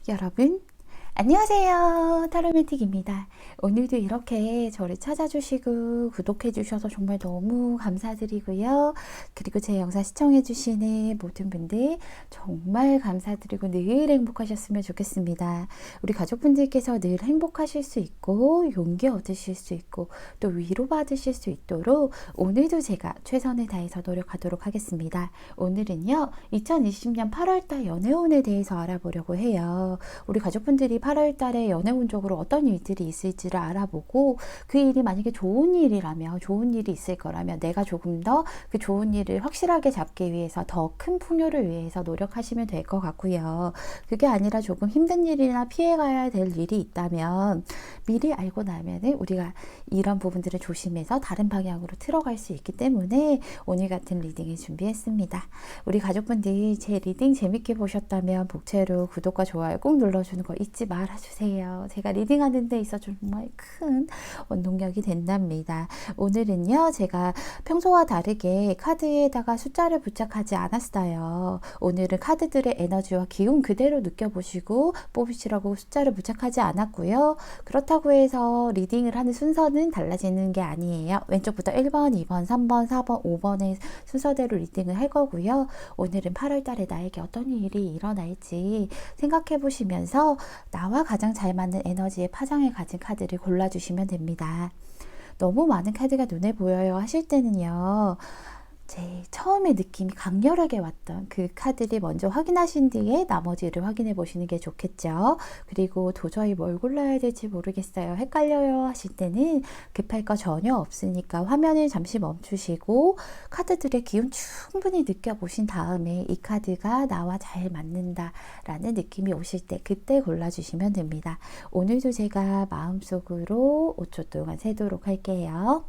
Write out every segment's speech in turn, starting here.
여러분 안녕하세요. 타로매틱입니다. 오늘도 이렇게 저를 찾아주시고 구독해 주셔서 정말 너무 감사드리고요. 그리고 제 영상 시청해 주시는 모든 분들 정말 감사드리고 늘 행복하셨으면 좋겠습니다. 우리 가족분들께서 늘 행복하실 수 있고 용기 얻으실 수 있고 또 위로받으실 수 있도록 오늘도 제가 최선을 다해서 노력하도록 하겠습니다. 오늘은요 2020년 8월달 연애운에 대해서 알아보려고 해요. 우리 가족분들이 8월 달에 연애운적으로 어떤 일들이 있을지를 알아보고 그 일이 만약에 좋은 일이라면 좋은 일이 있을 거라면 내가 조금 더 그 좋은 일을 확실하게 잡기 위해서 더 큰 풍요를 위해서 노력하시면 될 것 같고요. 그게 아니라 조금 힘든 일이나 피해가야 될 일이 있다면 미리 알고 나면은 우리가 이런 부분들을 조심해서 다른 방향으로 틀어갈 수 있기 때문에 오늘 같은 리딩을 준비했습니다. 우리 가족분들이 제 리딩 재밌게 보셨다면 복채로 구독과 좋아요 꼭 눌러주는 거 잊지 말아주세요. 제가 리딩하는 데 있어 정말 큰 원동력이 된답니다. 오늘은요 제가 평소와 다르게 카드에다가 숫자를 부착하지 않았어요. 오늘은 카드들의 에너지와 기운 그대로 느껴보시고 뽑으시라고 숫자를 부착하지 않았고요. 그렇다고 해서 리딩을 하는 순서는 달라지는 게 아니에요. 왼쪽부터 1번, 2번, 3번, 4번, 5번의 순서대로 리딩을 할 거고요. 오늘은 8월 달에 나에게 어떤 일이 일어날지 생각해 보시면서 나와 가장 잘 맞는 에너지의 파장을 가진 카드를 골라주시면 됩니다. 너무 많은 카드가 눈에 보여요 하실 때는요. 제 처음에 느낌이 강렬하게 왔던 그 카드를 먼저 확인하신 뒤에 나머지를 확인해 보시는 게 좋겠죠. 그리고 도저히 뭘 골라야 될지 모르겠어요, 헷갈려요 하실 때는 급할 거 전혀 없으니까 화면을 잠시 멈추시고 카드들의 기운 충분히 느껴보신 다음에 이 카드가 나와 잘 맞는다 라는 느낌이 오실 때 그때 골라주시면 됩니다. 오늘도 제가 마음속으로 5초 동안 세도록 할게요.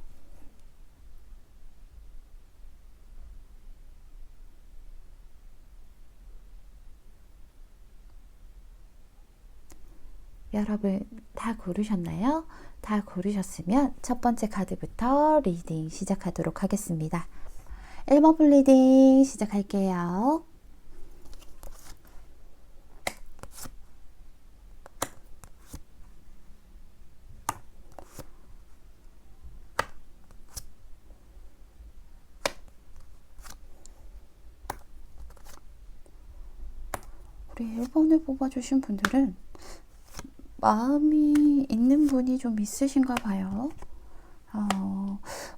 여러분 다 고르셨나요? 다 고르셨으면 첫 번째 카드부터 리딩 시작하도록 하겠습니다. 1번 풀 리딩 시작할게요. 우리 1번을 뽑아주신 분들은 마음이 있는 분이 좀 있으신가 봐요.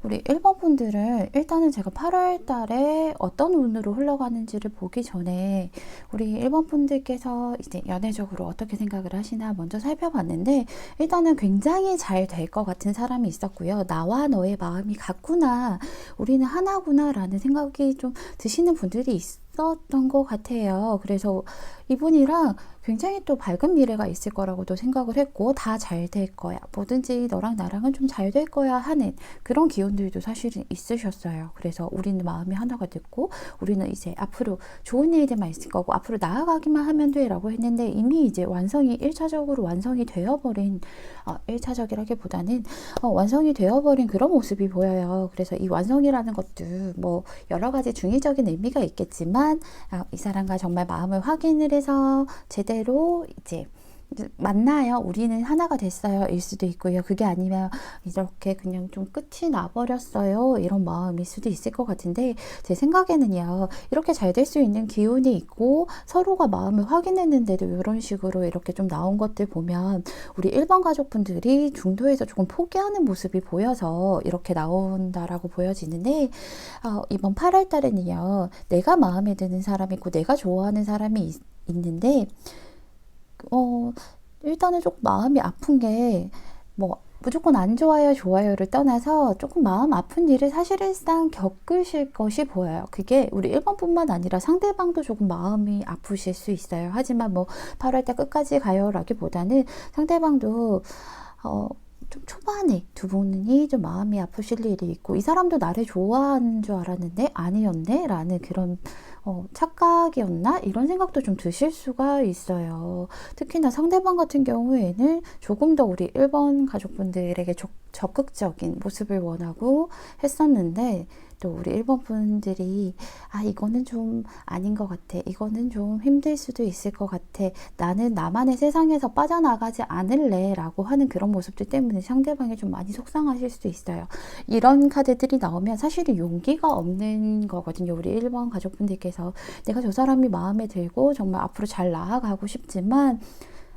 우리 1번 분들은 일단은 제가 8월 달에 어떤 운으로 흘러가는지를 보기 전에 우리 1번 분들께서 이제 연애적으로 어떻게 생각을 하시나 먼저 살펴봤는데 일단은 굉장히 잘 될 것 같은 사람이 있었고요. 나와 너의 마음이 같구나, 우리는 하나구나 라는 생각이 좀 드시는 분들이 있었던 것 같아요. 그래서 이분이랑 굉장히 또 밝은 미래가 있을 거라고도 생각을 했고 다 잘 될 거야, 뭐든지 너랑 나랑은 좀 잘 될 거야 하는 그런 기운들도 사실은 있으셨어요. 그래서 우리는 마음이 하나가 됐고 우리는 이제 앞으로 좋은 일들만 있을 거고 앞으로 나아가기만 하면 돼 라고 했는데 이미 이제 완성이 1차적으로 완성이 되어버린 1차적이라기보다는 완성이 되어버린 그런 모습이 보여요. 그래서 이 완성이라는 것도 뭐 여러 가지 중의적인 의미가 있겠지만 이 사람과 정말 마음을 확인을 해서 제대로 이제 만나요, 우리는 하나가 됐어요 일 수도 있고요. 그게 아니면 이렇게 그냥 좀 끝이 나버렸어요 이런 마음일 수도 있을 것 같은데 제 생각에는요 이렇게 잘 될 수 있는 기운이 있고 서로가 마음을 확인했는데도 이런 식으로 이렇게 좀 나온 것들 보면 우리 1번 가족분들이 중도에서 조금 포기하는 모습이 보여서 이렇게 나온다라고 보여지는데 이번 8월 달에는요 내가 마음에 드는 사람이 있고 내가 좋아하는 사람이 있는데 일단은 조금 마음이 아픈 게, 뭐, 무조건 안 좋아요, 좋아요를 떠나서 조금 마음 아픈 일을 사실상 겪으실 것이 보여요. 그게 우리 1번뿐만 아니라 상대방도 조금 마음이 아프실 수 있어요. 하지만 뭐, 8월달 끝까지 가요 라기보다는 상대방도, 좀 초반에 두 분이 좀 마음이 아프실 일이 있고 이 사람도 나를 좋아하는 줄 알았는데 아니었네 라는 그런 착각이었나? 이런 생각도 좀 드실 수가 있어요. 특히나 상대방 같은 경우에는 조금 더 우리 1번 가족분들에게 적극적인 모습을 원하고 했었는데, 또 우리 1번 분들이 이거는 좀 아닌 것 같아. 이거는 좀 힘들 수도 있을 것 같아. 나는 나만의 세상에서 빠져나가지 않을래 라고 하는 그런 모습들 때문에 상대방이 좀 많이 속상하실 수도 있어요. 이런 카드들이 나오면 사실은 용기가 없는 거거든요. 우리 1번 가족분들께서 내가 저 사람이 마음에 들고 정말 앞으로 잘 나아가고 싶지만,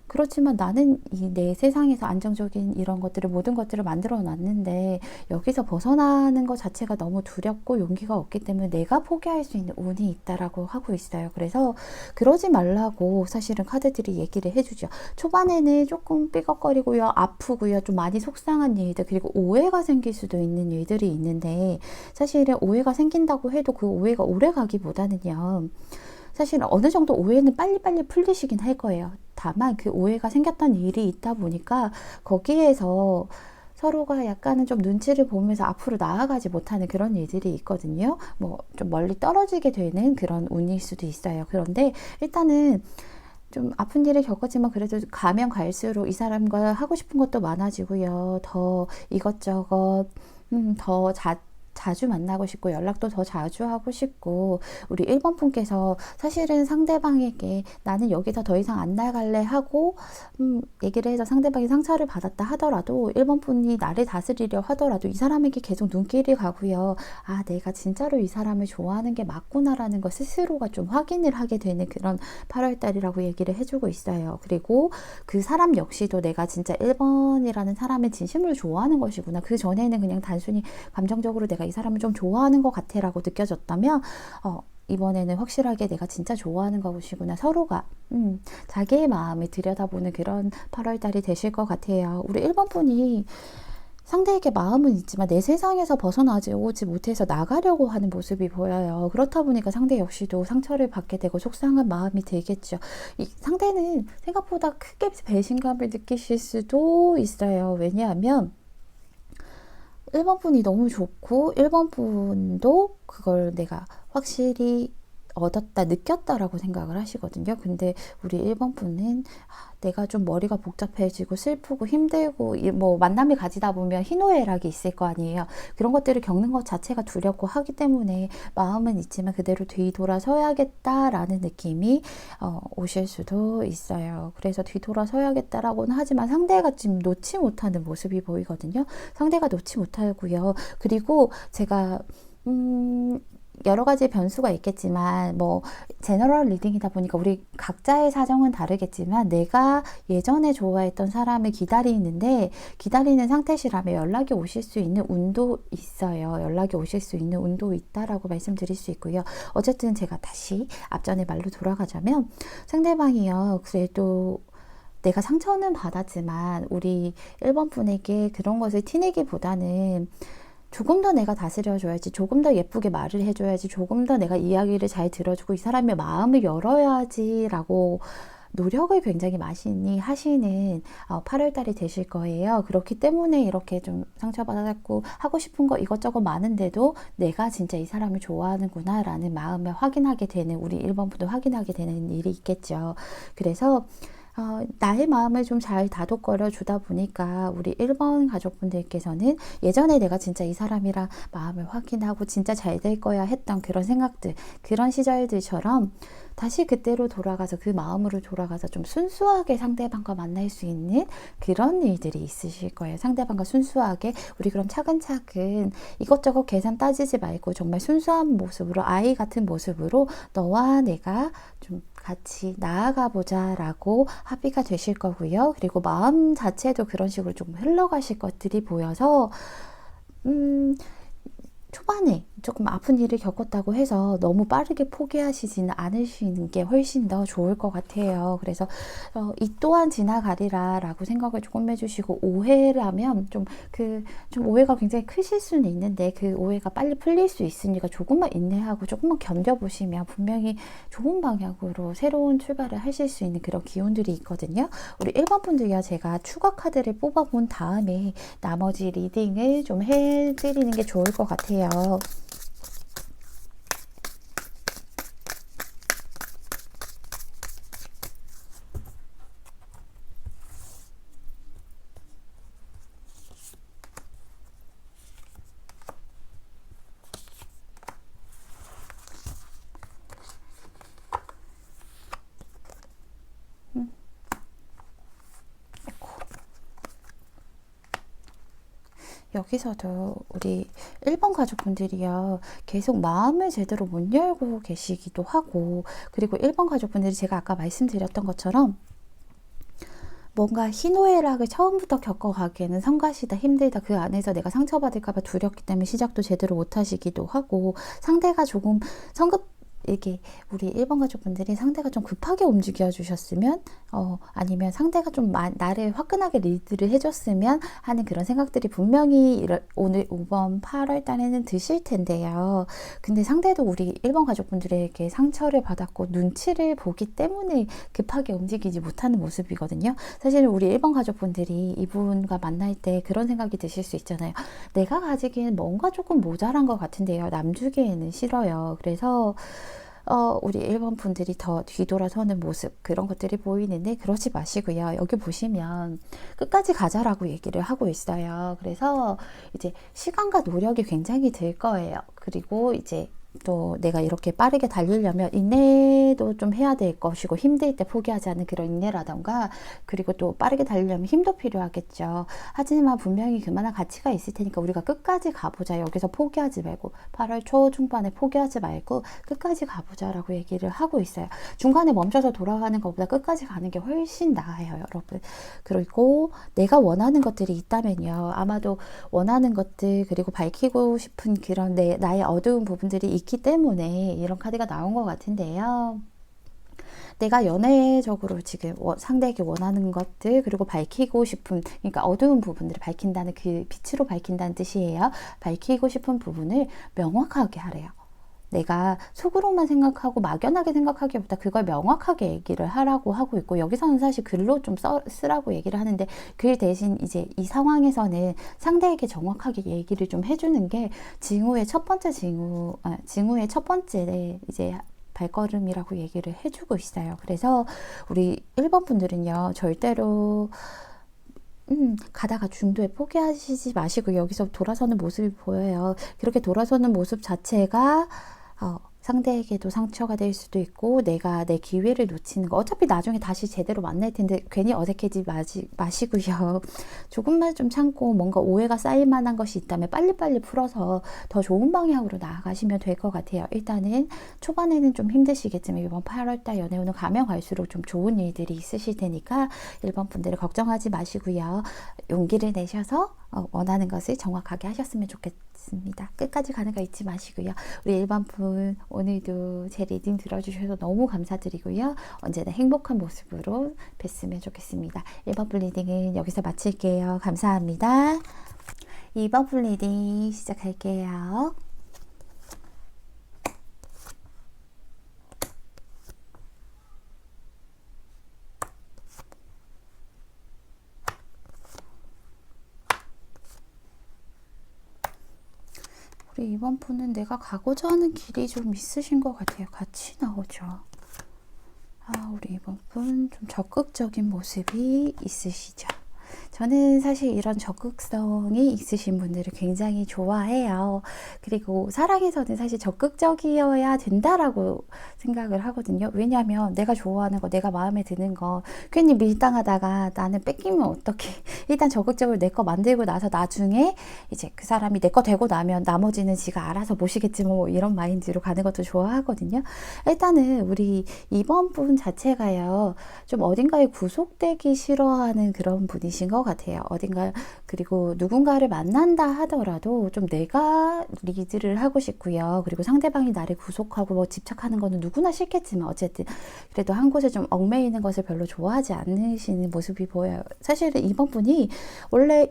그렇지만 나는 이 내 세상에서 안정적인 이런 것들을, 모든 것들을 만들어 놨는데 여기서 벗어나는 것 자체가 너무 두렵고 용기가 없기 때문에 내가 포기할 수 있는 운이 있다라고 하고 있어요. 그래서 그러지 말라고 사실은 카드들이 얘기를 해주죠. 초반에는 조금 삐걱거리고요, 아프고요, 좀 많이 속상한 일들, 그리고 오해가 생길 수도 있는 일들이 있는데, 사실은 오해가 생긴다고 해도 그 오해가 오래 가기보다는요, 사실 어느 정도 오해는 빨리빨리 풀리시긴 할 거예요. 다만 그 오해가 생겼던 일이 있다 보니까 거기에서 서로가 약간은 좀 눈치를 보면서 앞으로 나아가지 못하는 그런 일들이 있거든요. 뭐 좀 멀리 떨어지게 되는 그런 운일 수도 있어요. 그런데 일단은 좀 아픈 일을 겪었지만 그래도 가면 갈수록 이 사람과 하고 싶은 것도 많아지고요. 더 이것저것 더 자주 만나고 싶고 연락도 더 자주 하고 싶고, 우리 1번 분께서 사실은 상대방에게 나는 여기서 더 이상 안 나갈래 하고 얘기를 해서 상대방이 상처를 받았다 하더라도, 1번 분이 나를 다스리려 하더라도 이 사람에게 계속 눈길이 가고요. 내가 진짜로 이 사람을 좋아하는 게 맞구나라는 거 스스로가 좀 확인을 하게 되는 그런 8월달이라고 얘기를 해주고 있어요. 그리고 그 사람 역시도 내가 진짜 1번이라는 사람의 진심으로 좋아하는 것이구나. 그 전에는 그냥 단순히 감정적으로 내가 이 사람을 좀 좋아하는 것 같아 라고 느껴졌다면, 이번에는 확실하게 내가 진짜 좋아하는 것이구나. 서로가 자기의 마음을 들여다보는 그런 8월달이 되실 것 같아요. 우리 1번 분이 상대에게 마음은 있지만 내 세상에서 벗어나지 오지 못해서 나가려고 하는 모습이 보여요. 그렇다 보니까 상대 역시도 상처를 받게 되고 속상한 마음이 들겠죠. 이 상대는 생각보다 크게 배신감을 느끼실 수도 있어요. 왜냐하면 1번 분이 너무 좋고 1번 분도 그걸 내가 확실히 얻었다, 느꼈다라고 생각을 하시거든요. 근데 우리 1번 분은 내가 좀 머리가 복잡해지고 슬프고 힘들고, 뭐 만남을 가지다 보면 희노애락이 있을 거 아니에요. 그런 것들을 겪는 것 자체가 두렵고 하기 때문에 마음은 있지만 그대로 뒤돌아서야겠다라는 느낌이 오실 수도 있어요. 그래서 뒤돌아서야겠다라고는 하지만 상대가 지금 놓지 못하는 모습이 보이거든요. 상대가 놓지 못하고요. 그리고 제가 여러 가지 변수가 있겠지만, 뭐 제너럴 리딩이다 보니까 우리 각자의 사정은 다르겠지만, 내가 예전에 좋아했던 사람을 기다리는데 기다리는 상태시라면 연락이 오실 수 있는 운도 있어요. 연락이 오실 수 있는 운도 있다라고 말씀드릴 수 있고요. 어쨌든 제가 다시 앞전의 말로 돌아가자면, 상대방이요, 그래도 내가 상처는 받았지만 우리 1번 분에게 그런 것을 티내기보다는 조금 더 내가 다스려줘야지, 조금 더 예쁘게 말을 해줘야지, 조금 더 내가 이야기를 잘 들어주고 이 사람의 마음을 열어야지 라고 노력을 굉장히 많이 하시는 8월달이 되실 거예요. 그렇기 때문에 이렇게 좀 상처받았고 하고 싶은 거 이것저것 많은데도 내가 진짜 이 사람을 좋아하는구나 라는 마음을 확인하게 되는, 우리 1번 분도 확인하게 되는 일이 있겠죠. 그래서 나의 마음을 좀 잘 다독거려 주다 보니까 우리 1번 가족분들께서는 예전에 내가 진짜 이 사람이랑 마음을 확인하고 진짜 잘 될 거야 했던 그런 생각들, 그런 시절들처럼 다시 그때로 돌아가서 그 마음으로 돌아가서 좀 순수하게 상대방과 만날 수 있는 그런 일들이 있으실 거예요. 상대방과 순수하게 우리 그럼 차근차근 이것저것 계산 따지지 말고 정말 순수한 모습으로, 아이 같은 모습으로 너와 내가 좀 같이 나아가 보자 라고 합의가 되실 거고요. 그리고 마음 자체도 그런 식으로 좀 흘러가실 것들이 보여서 초반에 조금 아픈 일을 겪었다고 해서 너무 빠르게 포기하시지는 않으시는 게 훨씬 더 좋을 것 같아요. 그래서 이 또한 지나가리라 라고 생각을 조금 해주시고, 오해라면 좀 오해가 굉장히 크실 수는 있는데 그 오해가 빨리 풀릴 수 있으니까 조금만 인내하고 조금만 견뎌보시면 분명히 좋은 방향으로 새로운 출발을 하실 수 있는 그런 기운들이 있거든요. 우리 1번 분들이요, 제가 추가 카드를 뽑아본 다음에 나머지 리딩을 좀 해드리는 게 좋을 것 같아요. 여기서도 우리 1번 가족분들이요, 계속 마음을 제대로 못 열고 계시기도 하고, 그리고 1번 가족분들이 제가 아까 말씀드렸던 것처럼 뭔가 희노애락을 처음부터 겪어가기에는 성가시다, 힘들다, 그 안에서 내가 상처받을까봐 두렵기 때문에 시작도 제대로 못하시기도 하고, 상대가 조금 성급, 이게 우리 1번 가족분들이 상대가 좀 급하게 움직여 주셨으면, 아니면 상대가 좀 나를 화끈하게 리드를 해줬으면 하는 그런 생각들이 분명히 오늘 5번 8월 달에는 드실 텐데요. 근데 상대도 우리 1번 가족분들에게 상처를 받았고 눈치를 보기 때문에 급하게 움직이지 못하는 모습이거든요. 사실 우리 1번 가족분들이 이분과 만날 때 그런 생각이 드실 수 있잖아요. 내가 가지기에는 뭔가 조금 모자란 것 같은데요. 남 주기에는 싫어요. 그래서 우리 1번 분들이 더 뒤돌아서는 모습, 그런 것들이 보이는데 그러지 마시고요. 여기 보시면 끝까지 가자라고 얘기를 하고 있어요. 그래서 이제 시간과 노력이 굉장히 들 거예요. 그리고 이제 또 내가 이렇게 빠르게 달리려면 인내도 좀 해야 될 것이고, 힘들 때 포기하지 않는 그런 인내라던가, 그리고 또 빠르게 달리려면 힘도 필요하겠죠. 하지만 분명히 그만한 가치가 있을 테니까 우리가 끝까지 가보자. 여기서 포기하지 말고, 8월 초 중반에 포기하지 말고 끝까지 가보자라고 얘기를 하고 있어요. 중간에 멈춰서 돌아가는 것보다 끝까지 가는 게 훨씬 나아요, 여러분. 그리고 내가 원하는 것들이 있다면요, 아마도 원하는 것들, 그리고 밝히고 싶은 그런 나의 어두운 부분들이 있기 때문에 이런 카드가 나온 것 같은데요. 내가 연애적으로 지금 상대에게 원하는 것들, 그리고 밝히고 싶은, 그러니까 어두운 부분들을 밝힌다는, 그 빛으로 밝힌다는 뜻이에요. 밝히고 싶은 부분을 명확하게 하래요. 내가 속으로만 생각하고 막연하게 생각하기보다 그걸 명확하게 얘기를 하라고 하고 있고, 여기서는 사실 글로 좀 쓰라고 얘기를 하는데, 그 대신 이제 이 상황에서는 상대에게 정확하게 얘기를 좀 해주는 게 징후의 첫 번째 징후의 첫 번째 이제 발걸음이라고 얘기를 해주고 있어요. 그래서 우리 1번 분들은요, 절대로 가다가 중도에 포기하시지 마시고 여기서 돌아서는 모습이 보여요. 그렇게 돌아서는 모습 자체가 상대에게도 상처가 될 수도 있고, 내가 내 기회를 놓치는 거, 어차피 나중에 다시 제대로 만날 텐데 괜히 어색해지 마시고요. 조금만 좀 참고 뭔가 오해가 쌓일 만한 것이 있다면 빨리빨리 풀어서 더 좋은 방향으로 나아가시면 될 것 같아요. 일단은 초반에는 좀 힘드시겠지만 이번 8월달 연애운은 가면 갈수록 좀 좋은 일들이 있으실 테니까 1번 분들을 걱정하지 마시고요. 용기를 내셔서 원하는 것을 정확하게 하셨으면 좋겠습니다. 끝까지 가는 거 잊지 마시고요. 우리 1번 분, 오늘도 제 리딩 들어주셔서 너무 감사드리고요. 언제나 행복한 모습으로 뵀으면 좋겠습니다. 1번 분 리딩은 여기서 마칠게요. 감사합니다. 2번 분 리딩 시작할게요. 우리 이번 분은 내가 가고자 하는 길이 좀 있으신 것 같아요. 같이 나오죠. 우리 이번 분 좀 적극적인 모습이 있으시죠. 저는 사실 이런 적극성이 있으신 분들을 굉장히 좋아해요. 그리고 사랑에서는 사실 적극적이어야 된다라고 생각을 하거든요. 왜냐하면 내가 좋아하는 거, 내가 마음에 드는 거 괜히 밀당하다가 나는 뺏기면 어떡해. 일단 적극적으로 내 거 만들고 나서 나중에 이제 그 사람이 내 거 되고 나면 나머지는 지가 알아서 모시겠지 뭐, 이런 마인드로 가는 것도 좋아하거든요. 일단은 우리 이번 분 자체가요, 좀 어딘가에 구속되기 싫어하는 그런 분이신 것 같아요. 어딘가, 그리고 누군가를 만난다 하더라도 좀 내가 리드를 하고 싶고요. 그리고 상대방이 나를 구속하고 뭐 집착하는 거는 누구나 싫겠지만 어쨌든 그래도 한 곳에 좀 얽매이는 것을 별로 좋아하지 않으시는 모습이 보여요. 사실은 이번 분이 원래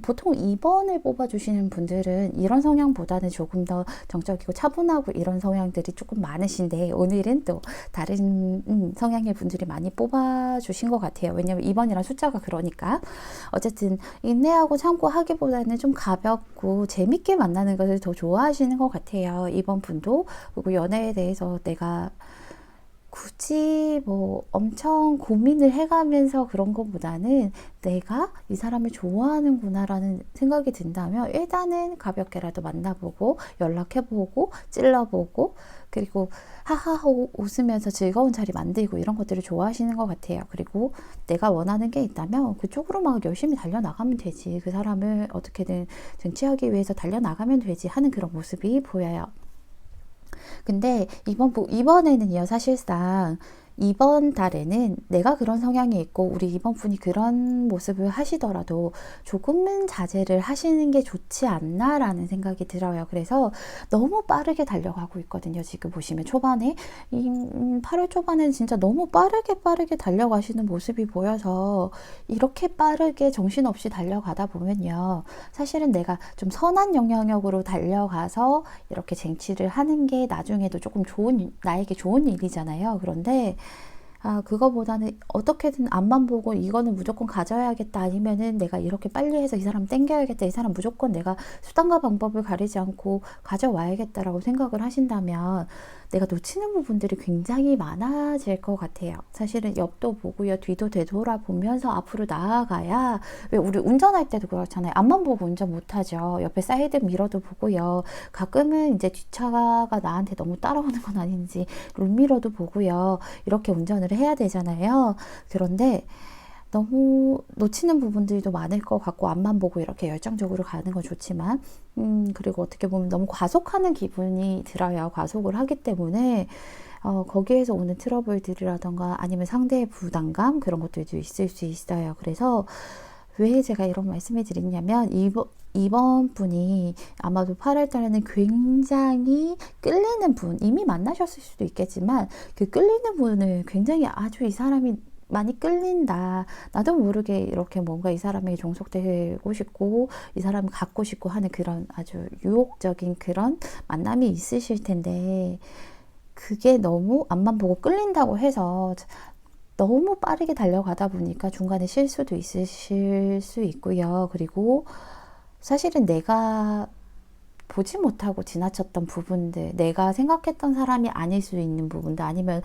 보통 2번을 뽑아주시는 분들은 이런 성향보다는 조금 더 정적이고 차분하고 이런 성향들이 조금 많으신데, 오늘은 또 다른 성향의 분들이 많이 뽑아주신 것 같아요. 왜냐면 2번이란 숫자가 그러니까. 어쨌든 인내하고 참고 하기보다는 좀 가볍고 재밌게 만나는 것을 더 좋아하시는 것 같아요, 이번 분도. 그리고 연애에 대해서 내가 굳이 뭐 엄청 고민을 해가면서 그런 것보다는 내가 이 사람을 좋아하는구나라는 생각이 든다면 일단은 가볍게라도 만나보고 연락해보고 찔러보고 그리고 하하 웃으면서 즐거운 자리 만들고 이런 것들을 좋아하시는 것 같아요. 그리고 내가 원하는 게 있다면 그쪽으로 막 열심히 달려나가면 되지. 그 사람을 어떻게든 쟁취하기 위해서 달려나가면 되지 하는 그런 모습이 보여요. 근데 이번에는요, 사실상 이번 달에는 내가 그런 성향이 있고 우리 이번 분이 그런 모습을 하시더라도 조금은 자제를 하시는 게 좋지 않나라는 생각이 들어요. 그래서 너무 빠르게 달려가고 있거든요. 지금 보시면 초반에 8월 초반에는 진짜 너무 빠르게 달려가시는 모습이 보여서 이렇게 빠르게 정신없이 달려가다 보면요. 사실은 내가 좀 선한 영향력으로 달려가서 이렇게 쟁취를 하는 게 나중에도 조금 나에게 좋은 일이잖아요. 그런데 그거보다는 어떻게든 앞만 보고 이거는 무조건 가져야겠다 아니면은 내가 이렇게 빨리 해서 이 사람 땡겨야겠다 이 사람 무조건 내가 수단과 방법을 가리지 않고 가져와야겠다라고 생각을 하신다면 내가 놓치는 부분들이 굉장히 많아질 것 같아요. 사실은 옆도 보고요, 뒤도 되돌아보면서 앞으로 나아가야, 왜 우리 운전할 때도 그렇잖아요. 앞만 보고 운전 못하죠. 옆에 사이드 미러도 보고요. 가끔은 이제 뒷차가 나한테 너무 따라오는 건 아닌지 룸미러도 보고요. 이렇게 운전을 해야 되잖아요. 그런데 너무 놓치는 부분들도 많을 것 같고 앞만 보고 이렇게 열정적으로 가는 건 좋지만 그리고 어떻게 보면 너무 과속하는 기분이 들어요. 과속을 하기 때문에 거기에서 오는 트러블들이라던가 아니면 상대의 부담감 그런 것들도 있을 수 있어요. 그래서 왜 제가 이런 말씀을 드리냐면 이번 분이 아마도 8월 달에는 굉장히 끌리는 분, 이미 만나셨을 수도 있겠지만 그 끌리는 분을 굉장히 아주 이 사람이 많이 끌린다. 나도 모르게 이렇게 뭔가 이 사람에게 종속되고 싶고 이 사람을 갖고 싶고 하는 그런 아주 유혹적인 그런 만남이 있으실 텐데 그게 너무 앞만 보고 끌린다고 해서 너무 빠르게 달려가다 보니까 중간에 실수도 있으실 수 있고요. 그리고 사실은 내가 보지 못하고 지나쳤던 부분들, 내가 생각했던 사람이 아닐 수 있는 부분들, 아니면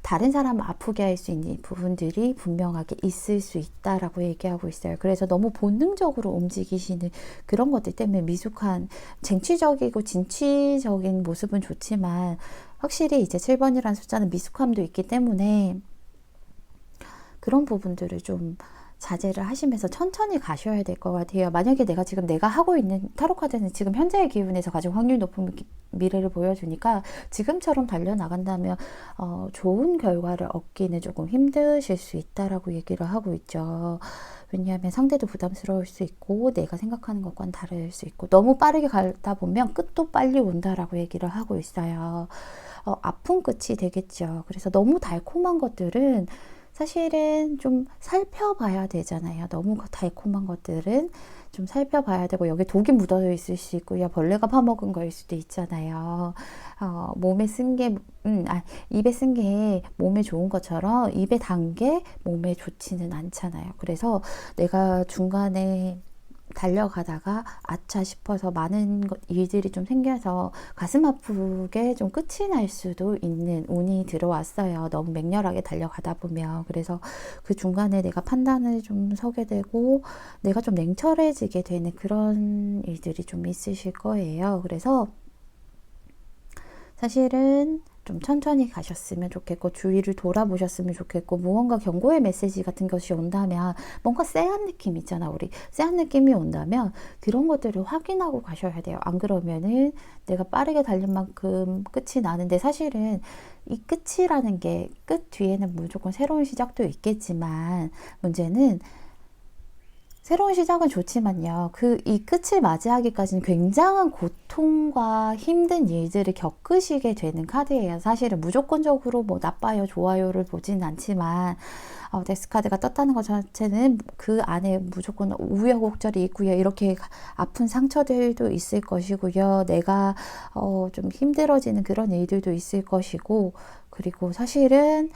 다른 사람을 아프게 할 수 있는 부분들이 분명하게 있을 수 있다라고 얘기하고 있어요. 그래서 너무 본능적으로 움직이시는 그런 것들 때문에 미숙한 쟁취적이고 진취적인 모습은 좋지만 확실히 이제 7번이라는 숫자는 미숙함도 있기 때문에 그런 부분들을 좀 자제를 하시면서 천천히 가셔야 될 것 같아요. 만약에 내가 하고 있는 타로 카드는 지금 현재의 기운에서 가장 확률 높은 미래를 보여주니까 지금처럼 달려나간다면 좋은 결과를 얻기는 조금 힘드실 수 있다라고 얘기를 하고 있죠. 왜냐하면 상대도 부담스러울 수 있고 내가 생각하는 것과는 다를 수 있고 너무 빠르게 가다 보면 끝도 빨리 온다라고 얘기를 하고 있어요. 아픈 끝이 되겠죠. 그래서 너무 달콤한 것들은 사실은 좀 살펴봐야 되잖아요. 너무 달콤한 것들은 좀 살펴봐야 되고 여기 독이 묻어 있을 수 있고요. 벌레가 파먹은 거일 수도 있잖아요. 입에 쓴 게 몸에 좋은 것처럼 입에 단 게 몸에 좋지는 않잖아요. 그래서 내가 중간에 달려가다가 아차 싶어서 많은 일들이 좀 생겨서 가슴 아프게 좀 끝이 날 수도 있는 운이 들어왔어요. 너무 맹렬하게 달려가다 보면. 그래서 그 중간에 내가 판단을 좀 서게 되고 내가 좀 냉철해지게 되는 그런 일들이 좀 있으실 거예요. 그래서 사실은 좀 천천히 가셨으면 좋겠고 주위를 돌아보셨으면 좋겠고 무언가 경고의 메시지 같은 것이 온다면 뭔가 쎄한 느낌 있잖아. 우리 쎄한 느낌이 온다면 그런 것들을 확인하고 가셔야 돼요. 안 그러면은 내가 빠르게 달린 만큼 끝이 나는데 사실은 이 끝이라는 게 끝 뒤에는 무조건 새로운 시작도 있겠지만 문제는 새로운 시작은 좋지만요. 이 끝을 맞이하기까지는 굉장한 고통과 힘든 일들을 겪으시게 되는 카드예요. 사실은 무조건적으로 뭐 나빠요, 좋아요를 보진 않지만 데스카드가 떴다는 것 자체는 그 안에 무조건 우여곡절이 있고요. 이렇게 아픈 상처들도 있을 것이고요. 내가 좀 힘들어지는 그런 일들도 있을 것이고 그리고 사실은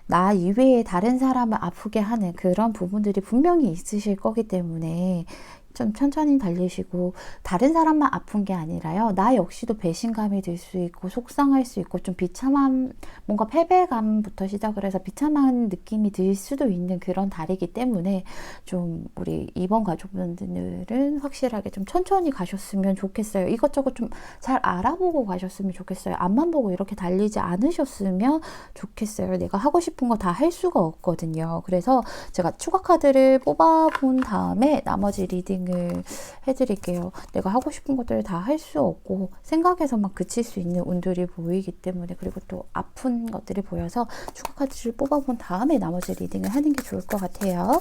나 이외에 다른 사람을 아프게 하는 그런 부분들이 분명히 있으실 거기 때문에 좀 천천히 달리시고, 다른 사람만 아픈 게 아니라요, 나 역시도 배신감이 들 수 있고 속상할 수 있고 좀 비참한, 뭔가 패배감부터 시작을 해서 비참한 느낌이 들 수도 있는 그런 달이기 때문에 좀 우리 이번 가족분들은 확실하게 좀 천천히 가셨으면 좋겠어요. 이것저것 좀 잘 알아보고 가셨으면 좋겠어요. 앞만 보고 이렇게 달리지 않으셨으면 좋겠어요. 내가 하고 싶은 거 다 할 수가 없거든요. 그래서 제가 추가 카드를 뽑아본 다음에 나머지 리딩을 해드릴게요. 내가 하고 싶은 것들을 다 할 수 없고 생각에서만 그칠 수 있는 운들이 보이기 때문에, 그리고 또 아픈 것들이 보여서 추가 카드를 뽑아본 다음에 나머지 리딩을 하는 게 좋을 것 같아요.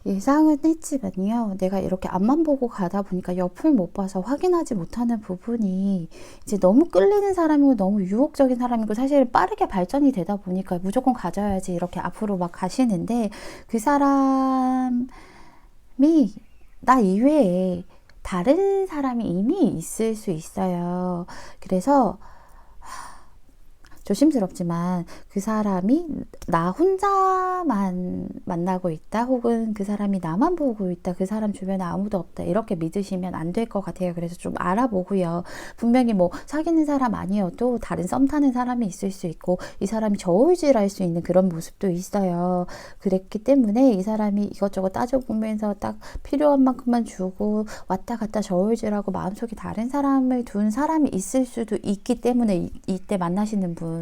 예상은 했지만요, 내가 이렇게 앞만 보고 가다 보니까 옆을 못 봐서 확인하지 못하는 부분이, 이제 너무 끌리는 사람이고 너무 유혹적인 사람이고 사실 빠르게 발전이 되다 보니까 무조건 가져야지 이렇게 앞으로 막 가시는데, 그 사람이 나 이외에 다른 사람이 이미 있을 수 있어요. 그래서 조심스럽지만 그 사람이 나 혼자만 만나고 있다, 혹은 그 사람이 나만 보고 있다, 그 사람 주변에 아무도 없다, 이렇게 믿으시면 안 될 것 같아요. 그래서 좀 알아보고요. 분명히 뭐 사귀는 사람 아니어도 다른 썸 타는 사람이 있을 수 있고, 이 사람이 저울질할 수 있는 그런 모습도 있어요. 그랬기 때문에 이 사람이 이것저것 따져보면서 딱 필요한 만큼만 주고 왔다 갔다 저울질하고 마음속에 다른 사람을 둔 사람이 있을 수도 있기 때문에, 이때 만나시는 분은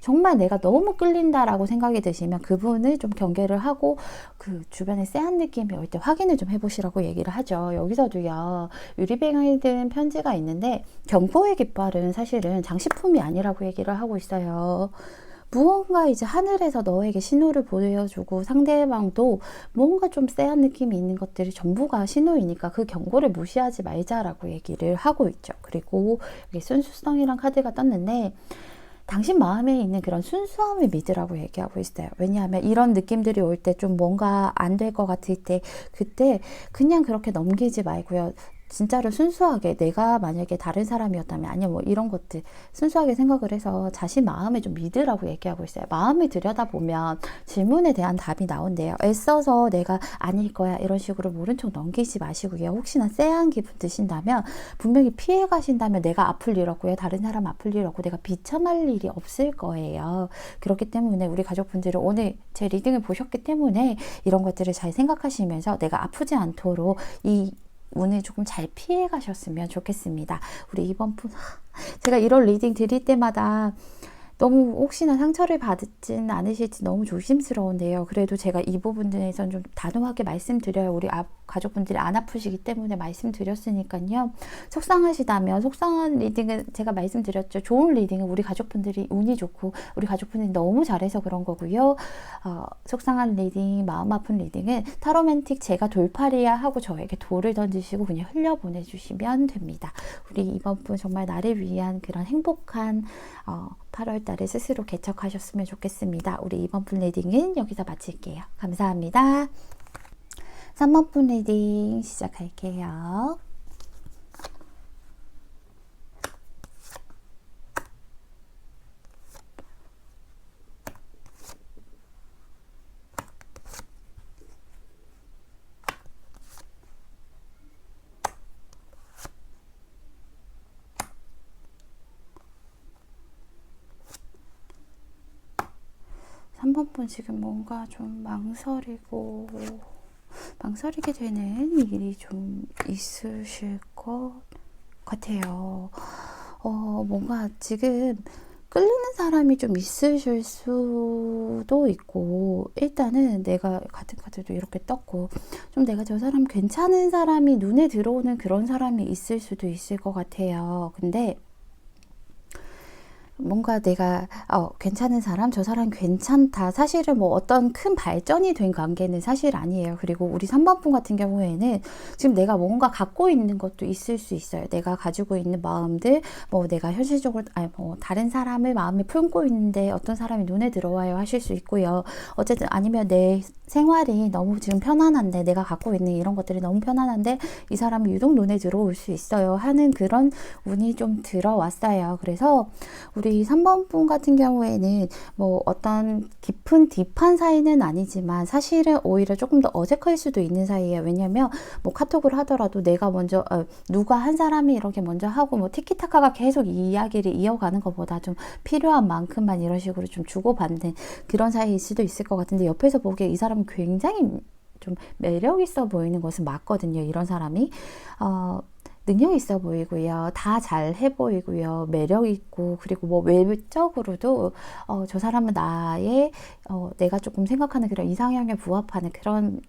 정말 내가 너무 끌린다라고 생각이 드시면 그분을 좀 경계를 하고, 그 주변에 쎄한 느낌이 올 때 확인을 좀 해보시라고 얘기를 하죠. 여기서도요, 유리병에 든 편지가 있는데, 경보의 깃발은 사실은 장식품이 아니라고 얘기를 하고 있어요. 무언가 이제 하늘에서 너에게 신호를 보여주고, 상대방도 뭔가 좀 쎄한 느낌이 있는 것들이 전부가 신호이니까 그 경고를 무시하지 말자라고 얘기를 하고 있죠. 그리고 여기 순수성이란 카드가 떴는데, 당신 마음에 있는 그런 순수함을 믿으라고 얘기하고 있어요. 왜냐하면 이런 느낌들이 올 때, 좀 뭔가 안 될 것 같을 때, 그때 그냥 그렇게 넘기지 말고요. 진짜로 순수하게, 내가 만약에 다른 사람이었다면, 아니면 뭐 이런 것들 순수하게 생각을 해서 자신 마음을 좀 믿으라고 얘기하고 있어요. 마음을 들여다보면 질문에 대한 답이 나온대요. 애써서 내가 아닐 거야 이런 식으로 모른 척 넘기지 마시고요. 혹시나 쎄한 기분 드신다면, 분명히 피해 가신다면 내가 아플 일 없고요, 다른 사람 아플 일 없고, 내가 비참할 일이 없을 거예요. 그렇기 때문에 우리 가족분들은 오늘 제 리딩을 보셨기 때문에 이런 것들을 잘 생각하시면서 내가 아프지 않도록 이 운을 조금 잘 피해 가셨으면 좋겠습니다. 우리 이번 분, 제가 이런 리딩 드릴 때마다 너무 혹시나 상처를 받진 않으실지 너무 조심스러운데요. 그래도 제가 이 부분에선 좀 단호하게 말씀드려요. 우리 가족분들이 안 아프시기 때문에 말씀드렸으니까요. 속상하시다면, 속상한 리딩은 제가 말씀드렸죠. 좋은 리딩은 우리 가족분들이 운이 좋고 우리 가족분들이 너무 잘해서 그런 거고요. 속상한 리딩, 마음 아픈 리딩은 타로맨틱 제가 돌팔이야 하고 저에게 돌을 던지시고 그냥 흘려보내주시면 됩니다. 우리 이번 분 정말 나를 위한 그런 행복한 8월 달에 스스로 개척하셨으면 좋겠습니다. 우리 이번 분 리딩은 여기서 마칠게요. 감사합니다. 3번 분 리딩 시작할게요. 한 번뿐 지금 뭔가 좀 망설이게 되는 일이 좀 있으실 것 같아요. 뭔가 지금 끌리는 사람이 좀 있으실 수도 있고, 일단은 내가 같은 카드도 이렇게 떴고, 좀 내가 저 사람 괜찮은 사람이 눈에 들어오는 그런 사람이 있을 수도 있을 것 같아요. 근데 뭔가 내가 괜찮은 사람, 저 사람 괜찮다. 사실은 뭐 어떤 큰 발전이 된 관계는 사실 아니에요. 그리고 우리 3번 분 같은 경우에는 지금 내가 뭔가 갖고 있는 것도 있을 수 있어요. 내가 가지고 있는 마음들, 뭐 내가 현실적으로 뭐 다른 사람을 마음에 품고 있는데 어떤 사람이 눈에 들어와요 하실 수 있고요. 어쨌든 아니면 내 생활이 너무 지금 편안한데, 내가 갖고 있는 이런 것들이 너무 편안한데 이 사람이 유독 눈에 들어올 수 있어요 하는 그런 운이 좀 들어왔어요. 그래서 우리 3번 분 같은 경우에는 뭐 어떤 깊은 딥한 사이는 아니지만 사실은 오히려 조금 더 어색할 수도 있는 사이예요. 왜냐면 뭐 카톡을 하더라도 내가 먼저 누가 한 사람이 이렇게 먼저 하고 뭐 티키타카가 계속 이 이야기를 이어가는 것보다 좀 필요한 만큼만 이런 식으로 좀 주고받는 그런 사이일 수도 있을 것 같은데, 옆에서 보기에 이 사람은 굉장히 좀 매력 있어 보이는 것은 맞거든요. 이런 사람이 능력 있어 보이고요. 다 잘해 보이고요. 매력 있고, 그리고 뭐 외적으로도 저 사람은 나의 내가 조금 생각하는 그런 이상형에 부합하는 그런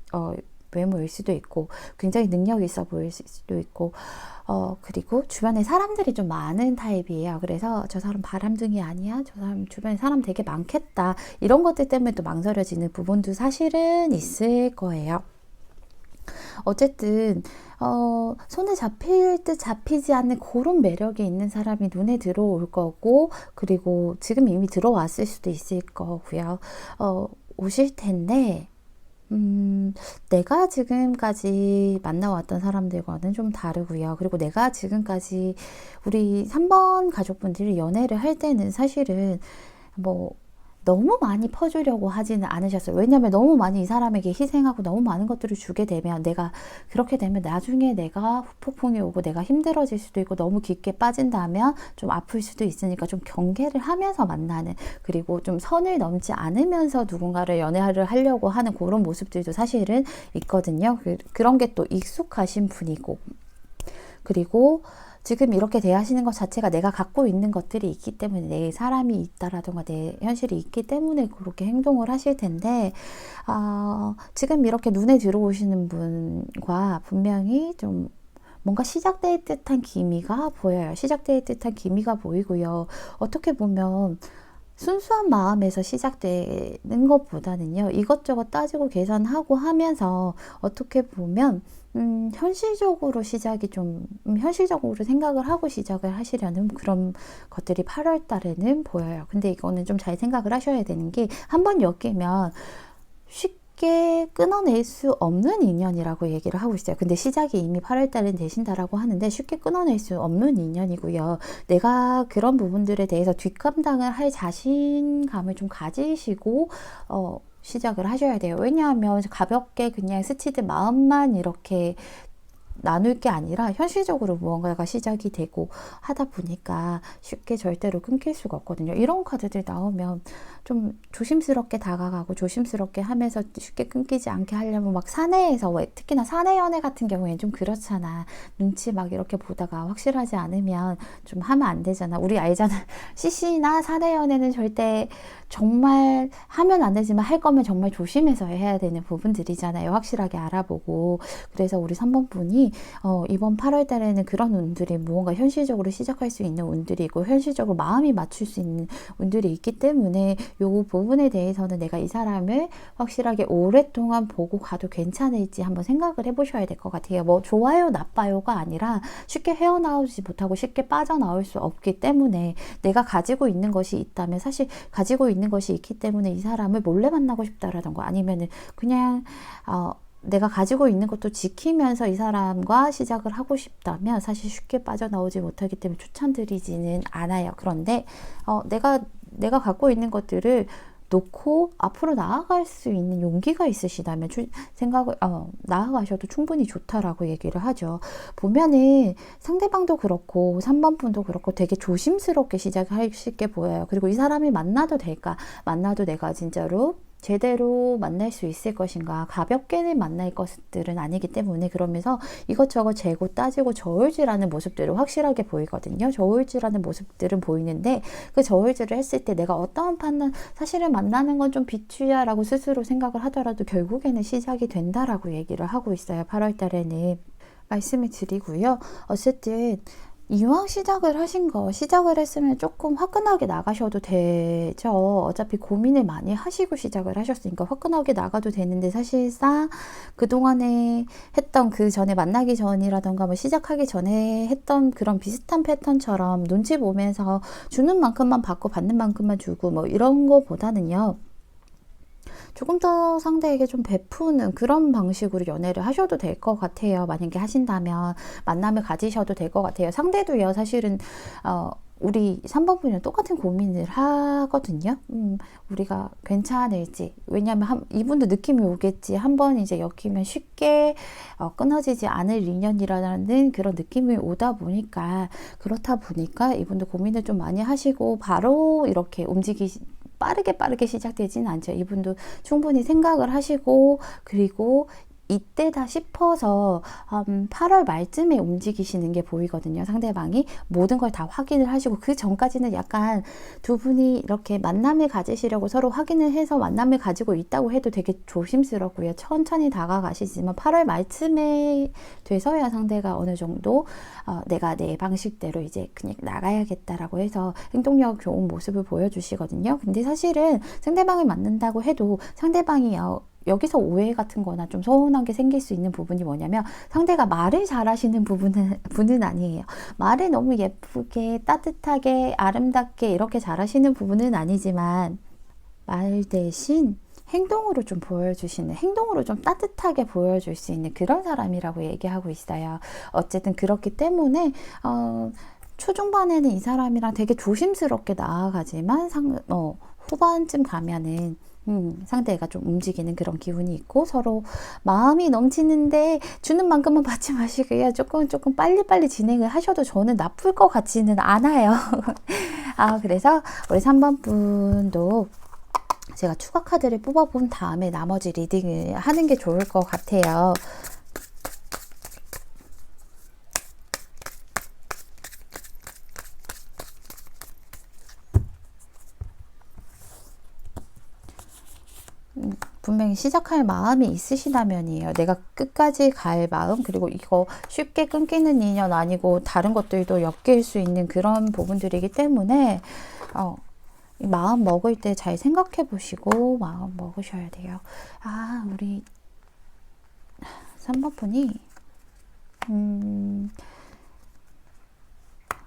외모일 수도 있고, 굉장히 능력이 있어 보일 수도 있고, 그리고 주변에 사람들이 좀 많은 타입이에요. 그래서 저 사람 바람둥이 아니야? 저 사람 주변에 사람 되게 많겠다. 이런 것들 때문에 또 망설여지는 부분도 사실은 있을 거예요. 어쨌든 손에 잡힐 듯 잡히지 않는 그런 매력이 있는 사람이 눈에 들어올 거고, 그리고 지금 이미 들어왔을 수도 있을 거고요. 오실 텐데 내가 지금까지 만나왔던 사람들과는 좀 다르고요. 그리고 내가 지금까지 우리 3번 가족분들이 연애를 할 때는 사실은 뭐 너무 많이 퍼주려고 하지는 않으셨어요. 왜냐하면 너무 많이 이 사람에게 희생하고 너무 많은 것들을 주게 되면, 내가 그렇게 되면 나중에 내가 후폭풍이 오고 내가 힘들어질 수도 있고 너무 깊게 빠진다면 좀 아플 수도 있으니까 좀 경계를 하면서 만나는, 그리고 좀 선을 넘지 않으면서 누군가를 연애를 하려고 하는 그런 모습들도 사실은 있거든요. 그런 게 또 익숙하신 분이고, 그리고 지금 이렇게 대하시는 것 자체가 내가 갖고 있는 것들이 있기 때문에, 내 사람이 있다라던가 내 현실이 있기 때문에 그렇게 행동을 하실 텐데, 지금 이렇게 눈에 들어오시는 분과 분명히 좀 뭔가 시작될 듯한 기미가 보여요. 시작될 듯한 기미가 보이고요. 어떻게 보면 순수한 마음에서 시작되는 것보다는요, 이것저것 따지고 계산하고 하면서 어떻게 보면 현실적으로 시작이 좀 현실적으로 생각을 하고 시작을 하시려는 그런 것들이 8월 달에는 보여요. 근데 이거는 좀 잘 생각을 하셔야 되는 게, 한번 엮이면 쉽게 끊어낼 수 없는 인연이라고 얘기를 하고 있어요. 근데 시작이 이미 8월 달엔 되신다라고 하는데 쉽게 끊어낼 수 없는 인연이고요. 내가 그런 부분들에 대해서 뒷감당을 할 자신감을 좀 가지시고 시작을 하셔야 돼요. 왜냐하면 가볍게 그냥 스치듯 마음만 이렇게 나눌 게 아니라 현실적으로 무언가가 시작이 되고 하다 보니까 쉽게 절대로 끊길 수가 없거든요. 이런 카드들 나오면 좀 조심스럽게 다가가고 조심스럽게 하면서 쉽게 끊기지 않게 하려면, 막 사내에서, 특히나 사내 연애 같은 경우에는 좀 그렇잖아. 눈치 막 이렇게 보다가 확실하지 않으면 좀 하면 안 되잖아. 우리 알잖아. CC나 사내 연애는 절대 정말 하면 안 되지만 할 거면 정말 조심해서 해야 되는 부분들이잖아요. 확실하게 알아보고. 그래서 우리 3번 분이 이번 8월 달에는 그런 운들이, 무언가 현실적으로 시작할 수 있는 운들이 있고 현실적으로 마음이 맞출 수 있는 운들이 있기 때문에, 요 부분에 대해서는 내가 이 사람을 확실하게 오랫동안 보고 가도 괜찮을지 한번 생각을 해보셔야 될 것 같아요. 뭐 좋아요 나빠요가 아니라 쉽게 헤어나오지 못하고 쉽게 빠져나올 수 없기 때문에, 내가 가지고 있는 것이 있다면, 사실 가지고 있는 것이 있기 때문에 이 사람을 몰래 만나고 싶다라던가, 아니면은 그냥 내가 가지고 있는 것도 지키면서 이 사람과 시작을 하고 싶다면 사실 쉽게 빠져나오지 못하기 때문에 추천드리지는 않아요. 그런데 내가 갖고 있는 것들을 놓고 앞으로 나아갈 수 있는 용기가 있으시다면 나아가셔도 충분히 좋다라고 얘기를 하죠. 보면은 상대방도 그렇고 3번 분도 그렇고 되게 조심스럽게 시작하실 게 보여요. 그리고 이 사람이 만나도 될까? 만나도 내가 진짜로 제대로 만날 수 있을 것인가, 가볍게는 만날 것들은 아니기 때문에, 그러면서 이것저것 재고 따지고 저울질하는 모습들을 확실하게 보이거든요. 저울질하는 모습들은 보이는데, 그 저울질을 했을 때 내가 어떠한 판단, 사실은 만나는 건 좀 비추야 라고 스스로 생각을 하더라도 결국에는 시작이 된다라고 얘기를 하고 있어요. 8월 달에는 말씀을 드리고요. 어쨌든 이왕 시작을 했으면 조금 화끈하게 나가셔도 되죠. 어차피 고민을 많이 하시고 시작을 하셨으니까 화끈하게 나가도 되는데, 사실상 그동안에 했던, 그 전에 만나기 전이라던가 뭐 시작하기 전에 했던 그런 비슷한 패턴처럼 눈치 보면서 주는 만큼만 받고 받는 만큼만 주고 뭐 이런 거보다는요, 조금 더 상대에게 좀 베푸는 그런 방식으로 연애를 하셔도 될 것 같아요. 만약에 하신다면 만남을 가지셔도 될 것 같아요. 상대도요, 사실은 우리 3번 분이랑 똑같은 고민을 하거든요. 우리가 괜찮을지. 왜냐하면 이분도 느낌이 오겠지. 한번 이제 엮이면 쉽게 끊어지지 않을 인연이라는 그런 느낌이 오다 보니까, 그렇다 보니까 이분도 고민을 좀 많이 하시고 바로 이렇게 빠르게 시작되지는 않죠. 이분도 충분히 생각을 하시고, 그리고 이때다 싶어서 8월 말쯤에 움직이시는 게 보이거든요. 상대방이 모든 걸 다 확인을 하시고, 그 전까지는 약간 두 분이 이렇게 만남을 가지시려고 서로 확인을 해서 만남을 가지고 있다고 해도 되게 조심스럽고요. 천천히 다가가시지만 8월 말쯤에 돼서야 상대가 어느 정도 내가 내 방식대로 이제 그냥 나가야겠다라고 해서 행동력 좋은 모습을 보여주시거든요. 근데 사실은 상대방을 만난다고 해도 상대방이 여기서 오해 같은 거나 좀 서운한 게 생길 수 있는 부분이 뭐냐면, 상대가 말을 잘하시는 분은 아니에요. 말을 너무 예쁘게 따뜻하게 아름답게 이렇게 잘하시는 부분은 아니지만, 말 대신 행동으로 좀 행동으로 좀 따뜻하게 보여줄 수 있는 그런 사람이라고 얘기하고 있어요. 어쨌든 그렇기 때문에 초중반에는 이 사람이랑 되게 조심스럽게 나아가지만 후반쯤 가면은 상대가 좀 움직이는 그런 기운이 있고, 서로 마음이 넘치는데 주는 만큼만 받지 마시고요. 조금 빨리빨리 진행을 하셔도 저는 나쁠 것 같지는 않아요. 그래서 우리 3번 분도 제가 추가 카드를 뽑아본 다음에 나머지 리딩을 하는 게 좋을 것 같아요. 분명히 시작할 마음이 있으시다면이에요. 내가 끝까지 갈 마음, 그리고 이거 쉽게 끊기는 인연 아니고 다른 것들도 엮일 수 있는 그런 부분들이기 때문에 마음 먹을 때 잘 생각해 보시고 마음 먹으셔야 돼요. 우리 3번 분이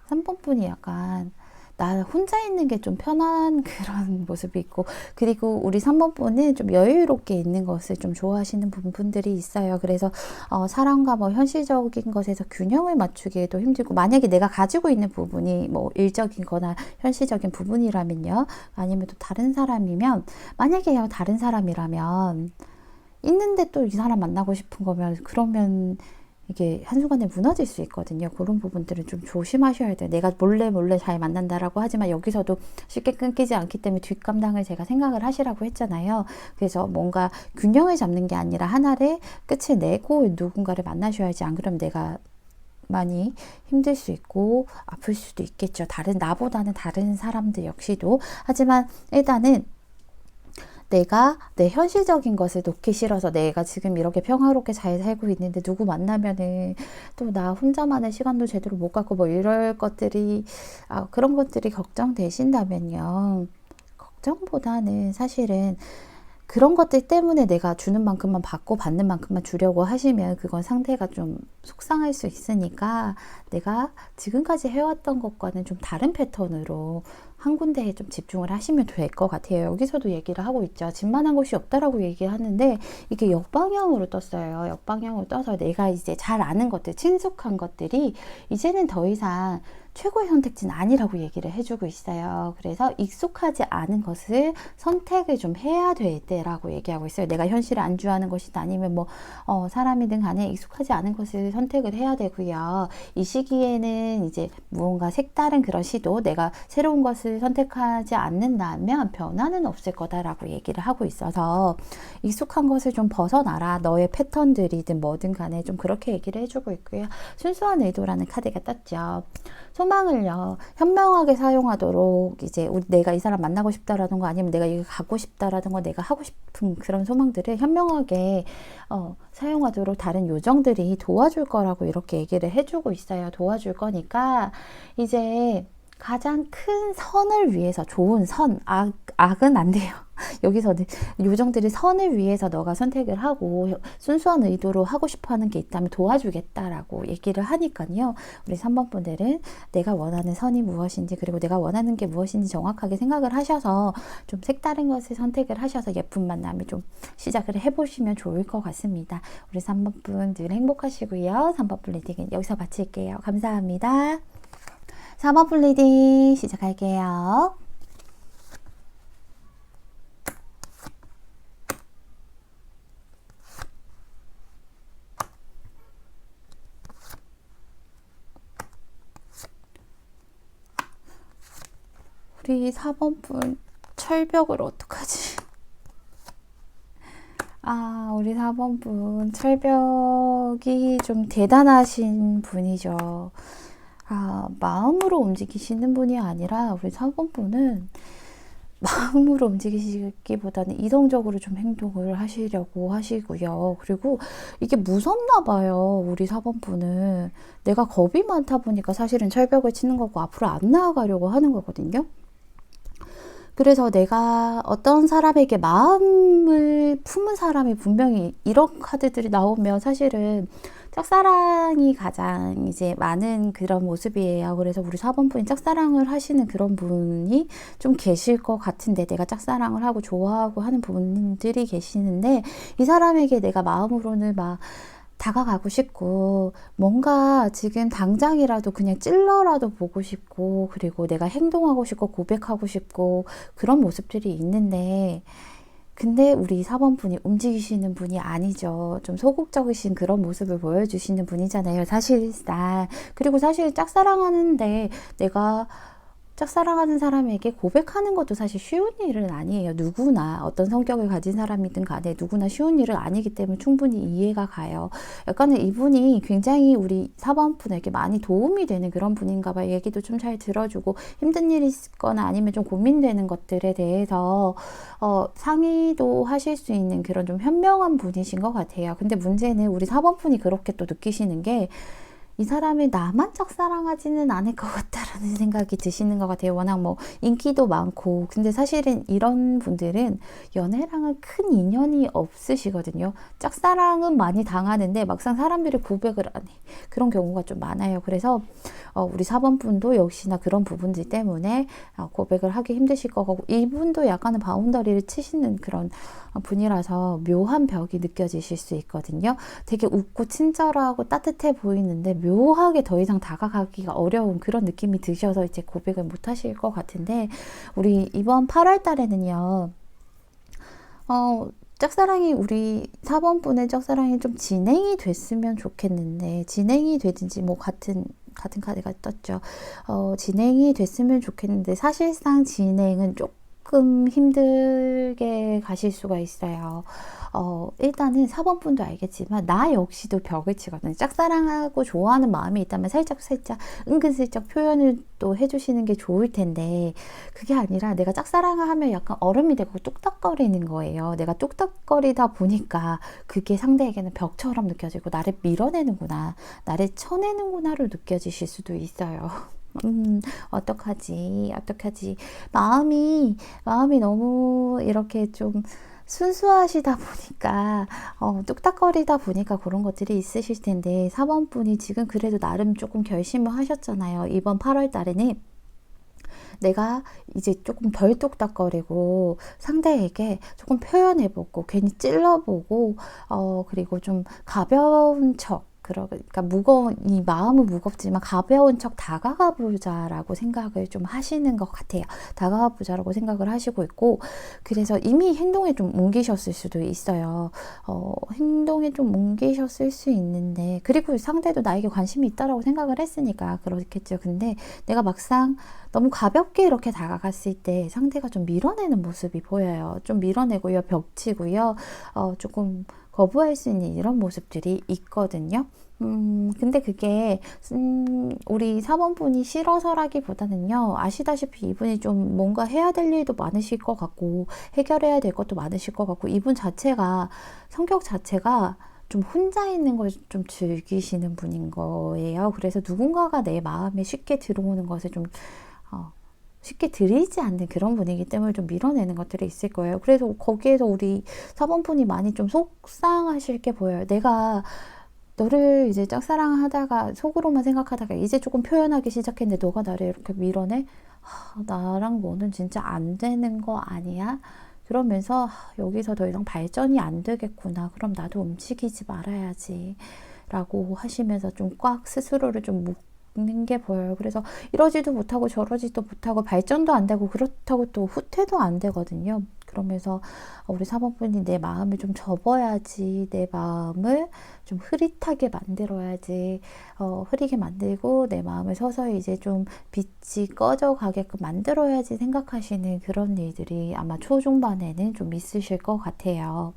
3번 분이 약간 나 혼자 있는 게 좀 편한 그런 모습이 있고, 그리고 우리 3번 분은 좀 여유롭게 있는 것을 좀 좋아하시는 분들이 있어요. 그래서 사랑과 뭐 현실적인 것에서 균형을 맞추기에도 힘들고, 만약에 내가 가지고 있는 부분이 뭐 일적인 거나 현실적인 부분이라면요, 아니면 또 다른 사람이면, 만약에 다른 사람이라면 있는데 또 이 사람 만나고 싶은 거면, 그러면 이게 한순간에 무너질 수 있거든요. 그런 부분들은 좀 조심하셔야 돼요. 내가 몰래 잘 만난다라고 하지만 여기서도 쉽게 끊기지 않기 때문에 뒷감당을 제가 생각을 하시라고 했잖아요. 그래서 뭔가 균형을 잡는 게 아니라 하나를 끝을 내고 누군가를 만나셔야지, 안 그러면 내가 많이 힘들 수 있고 아플 수도 있겠죠. 나보다는 다른 사람들 역시도. 하지만 일단은 내가 내 현실적인 것을 놓기 싫어서, 내가 지금 이렇게 평화롭게 잘 살고 있는데 누구 만나면은 또 나 혼자만의 시간도 제대로 못 갖고 뭐 이럴 것들이, 그런 것들이 걱정되신다면요, 걱정보다는 사실은 그런 것들 때문에 내가 주는 만큼만 받고 받는 만큼만 주려고 하시면 그건 상대가 좀 속상할 수 있으니까, 내가 지금까지 해왔던 것과는 좀 다른 패턴으로 한 군데에 좀 집중을 하시면 될 것 같아요. 여기서도 얘기를 하고 있죠. 집만한 곳이 없다라고 얘기하는데, 이게 역방향으로 떴어요. 역방향으로 떠서 내가 이제 잘 아는 것들, 친숙한 것들이 이제는 더 이상 최고의 선택지는 아니라고 얘기를 해주고 있어요. 그래서 익숙하지 않은 것을 선택을 좀 해야 될 때라고 얘기하고 있어요. 내가 현실을 안주하는 것이다, 아니면 뭐 사람이든 간에 익숙하지 않은 것을 선택을 해야 되고요. 이 시기에는 이제 무언가 색다른 그런 시도, 내가 새로운 것을 선택하지 않는다면 변화는 없을 거다라고 얘기를 하고 있어서, 익숙한 것을 좀 벗어나라. 너의 패턴들이든 뭐든 간에 좀 그렇게 얘기를 해주고 있고요. 순수한 의도라는 카드가 떴죠. 소망을요, 현명하게 사용하도록 이제 내가 이 사람 만나고 싶다라든가 아니면 내가 여기 가고 싶다라든가 내가 하고 싶은 그런 소망들을 현명하게 사용하도록 다른 요정들이 도와줄 거라고 이렇게 얘기를 해주고 있어요. 도와줄 거니까 이제 가장 큰 선을 위해서, 좋은 선, 악은 안 돼요. 여기서는 요정들이 선을 위해서 너가 선택을 하고 순수한 의도로 하고 싶어 하는 게 있다면 도와주겠다라고 얘기를 하니까요. 우리 3번 분들은 내가 원하는 선이 무엇인지, 그리고 내가 원하는 게 무엇인지 정확하게 생각을 하셔서 좀 색다른 것을 선택을 하셔서 예쁜 만남을 좀 시작을 해보시면 좋을 것 같습니다. 우리 3번 분들 행복하시고요. 3번 분 리딩은 여기서 마칠게요. 감사합니다. 4번 분 리딩 시작할게요. 우리 4번 분 철벽을 어떡하지? 우리 4번 분 철벽이 좀 대단하신 분이죠. 마음으로 움직이시는 분이 아니라 우리 4번 분은 마음으로 움직이시기보다는 이성적으로 좀 행동을 하시려고 하시고요. 그리고 이게 무섭나 봐요. 우리 4번 분은 내가 겁이 많다 보니까 사실은 철벽을 치는 거고 앞으로 안 나아가려고 하는 거거든요. 그래서 내가 어떤 사람에게 마음을 품은 사람이 분명히 이런 카드들이 나오면 사실은 짝사랑이 가장 이제 많은 그런 모습이에요. 그래서 우리 4번 분이 짝사랑을 하시는 그런 분이 좀 계실 것 같은데, 내가 짝사랑을 하고 좋아하고 하는 분들이 계시는데 이 사람에게 내가 마음으로는 막 다가가고 싶고 뭔가 지금 당장이라도 그냥 찔러라도 보고 싶고 그리고 내가 행동하고 싶고 고백하고 싶고 그런 모습들이 있는데, 근데 우리 4번 분이 움직이시는 분이 아니죠. 좀 소극적이신 그런 모습을 보여주시는 분이잖아요, 사실상. 그리고 사실 짝사랑하는데 내가 짝사랑하는 사람에게 고백하는 것도 사실 쉬운 일은 아니에요. 누구나 어떤 성격을 가진 사람이든 간에 누구나 쉬운 일은 아니기 때문에 충분히 이해가 가요. 약간은 이분이 굉장히 우리 4번 분에게 많이 도움이 되는 그런 분인가 봐요. 얘기도 좀 잘 들어주고 힘든 일이 있거나 아니면 좀 고민되는 것들에 대해서 상의도 하실 수 있는 그런 좀 현명한 분이신 것 같아요. 근데 문제는 우리 4번 분이 그렇게 또 느끼시는 게 이 사람이 나만 짝사랑하지는 않을 것 같다라는 생각이 드시는 것 같아요. 워낙 뭐 인기도 많고. 근데 사실은 이런 분들은 연애랑은 큰 인연이 없으시거든요. 짝사랑은 많이 당하는데 막상 사람들이 고백을 안 해. 그런 경우가 좀 많아요. 그래서 우리 4번 분도 역시나 그런 부분들 때문에 고백을 하기 힘드실 거고, 이분도 약간은 바운더리를 치시는 그런 분이라서 묘한 벽이 느껴지실 수 있거든요. 되게 웃고 친절하고 따뜻해 보이는데 묘하게 더 이상 다가가기가 어려운 그런 느낌이 드셔서 이제 고백을 못 하실 것 같은데, 우리 이번 8월 달에는요, 짝사랑이 우리 4번 분의 짝사랑이 좀 진행이 됐으면 좋겠는데, 진행이 되든지 뭐 같은 카드가 떴죠. 진행이 됐으면 좋겠는데 사실상 진행은 조금 힘들게 가실 수가 있어요. 일단은 4번 분도 알겠지만 나 역시도 벽을 치거든요. 짝사랑하고 좋아하는 마음이 있다면 살짝 은근슬쩍 표현을 또 해주시는 게 좋을 텐데, 그게 아니라 내가 짝사랑을 하면 약간 얼음이 되고 뚝딱거리는 거예요. 내가 뚝딱거리다 보니까 그게 상대에게는 벽처럼 느껴지고 나를 밀어내는구나, 나를 쳐내는구나로 느껴지실 수도 있어요. 어떡하지 마음이 너무 이렇게 좀 순수하시다 보니까 뚝딱거리다 보니까 그런 것들이 있으실 텐데, 4번 분이 지금 그래도 나름 조금 결심을 하셨잖아요. 이번 8월 달에는 내가 이제 조금 덜 뚝딱거리고 상대에게 조금 표현해보고 괜히 찔러보고 그리고 좀 가벼운 척, 그러니까 이 마음은 무겁지만 가벼운 척 다가가 보자라고 생각을 좀 하시는 것 같아요. 다가가 보자라고 생각을 하시고 있고, 그래서 이미 행동에 좀 옮기셨을 수도 있어요. 행동에 좀 옮기셨을 수 있는데, 그리고 상대도 나에게 관심이 있다라고 생각을 했으니까 그렇겠죠. 근데 내가 막상 너무 가볍게 이렇게 다가갔을 때 상대가 좀 밀어내는 모습이 보여요. 좀 밀어내고요, 벽치고요, 조금 거부할 수 있는 이런 모습들이 있거든요. 근데 그게, 우리 4번분이 싫어서라기보다는요, 아시다시피 이분이 좀 뭔가 해야 될 일도 많으실 것 같고, 해결해야 될 것도 많으실 것 같고, 이분 자체가, 성격 자체가 좀 혼자 있는 걸 좀 즐기시는 분인 거예요. 그래서 누군가가 내 마음에 쉽게 들어오는 것을 좀, 쉽게 들이지 않는 그런 분이기 때문에 좀 밀어내는 것들이 있을 거예요. 그래서 거기에서 우리 4번분이 많이 좀 속상하실 게 보여요. 내가 너를 이제 짝사랑하다가 속으로만 생각하다가 이제 조금 표현하기 시작했는데 너가 나를 이렇게 밀어내? 나랑 너는 진짜 안 되는 거 아니야? 그러면서 여기서 더 이상 발전이 안 되겠구나. 그럼 나도 움직이지 말아야지. 라고 하시면서 좀 꽉 스스로를 좀 묶는 게 보여요. 그래서 이러지도 못하고 저러지도 못하고 발전도 안 되고 그렇다고 또 후퇴도 안 되거든요. 그러면서 우리 4번분이 내 마음을 좀 접어야지, 내 마음을 좀 흐릿하게 만들어야지, 흐리게 만들고 내 마음을 서서히 이제 좀 빛이 꺼져 가게끔 만들어야지 생각하시는 그런 일들이 아마 초중반에는 좀 있으실 것 같아요.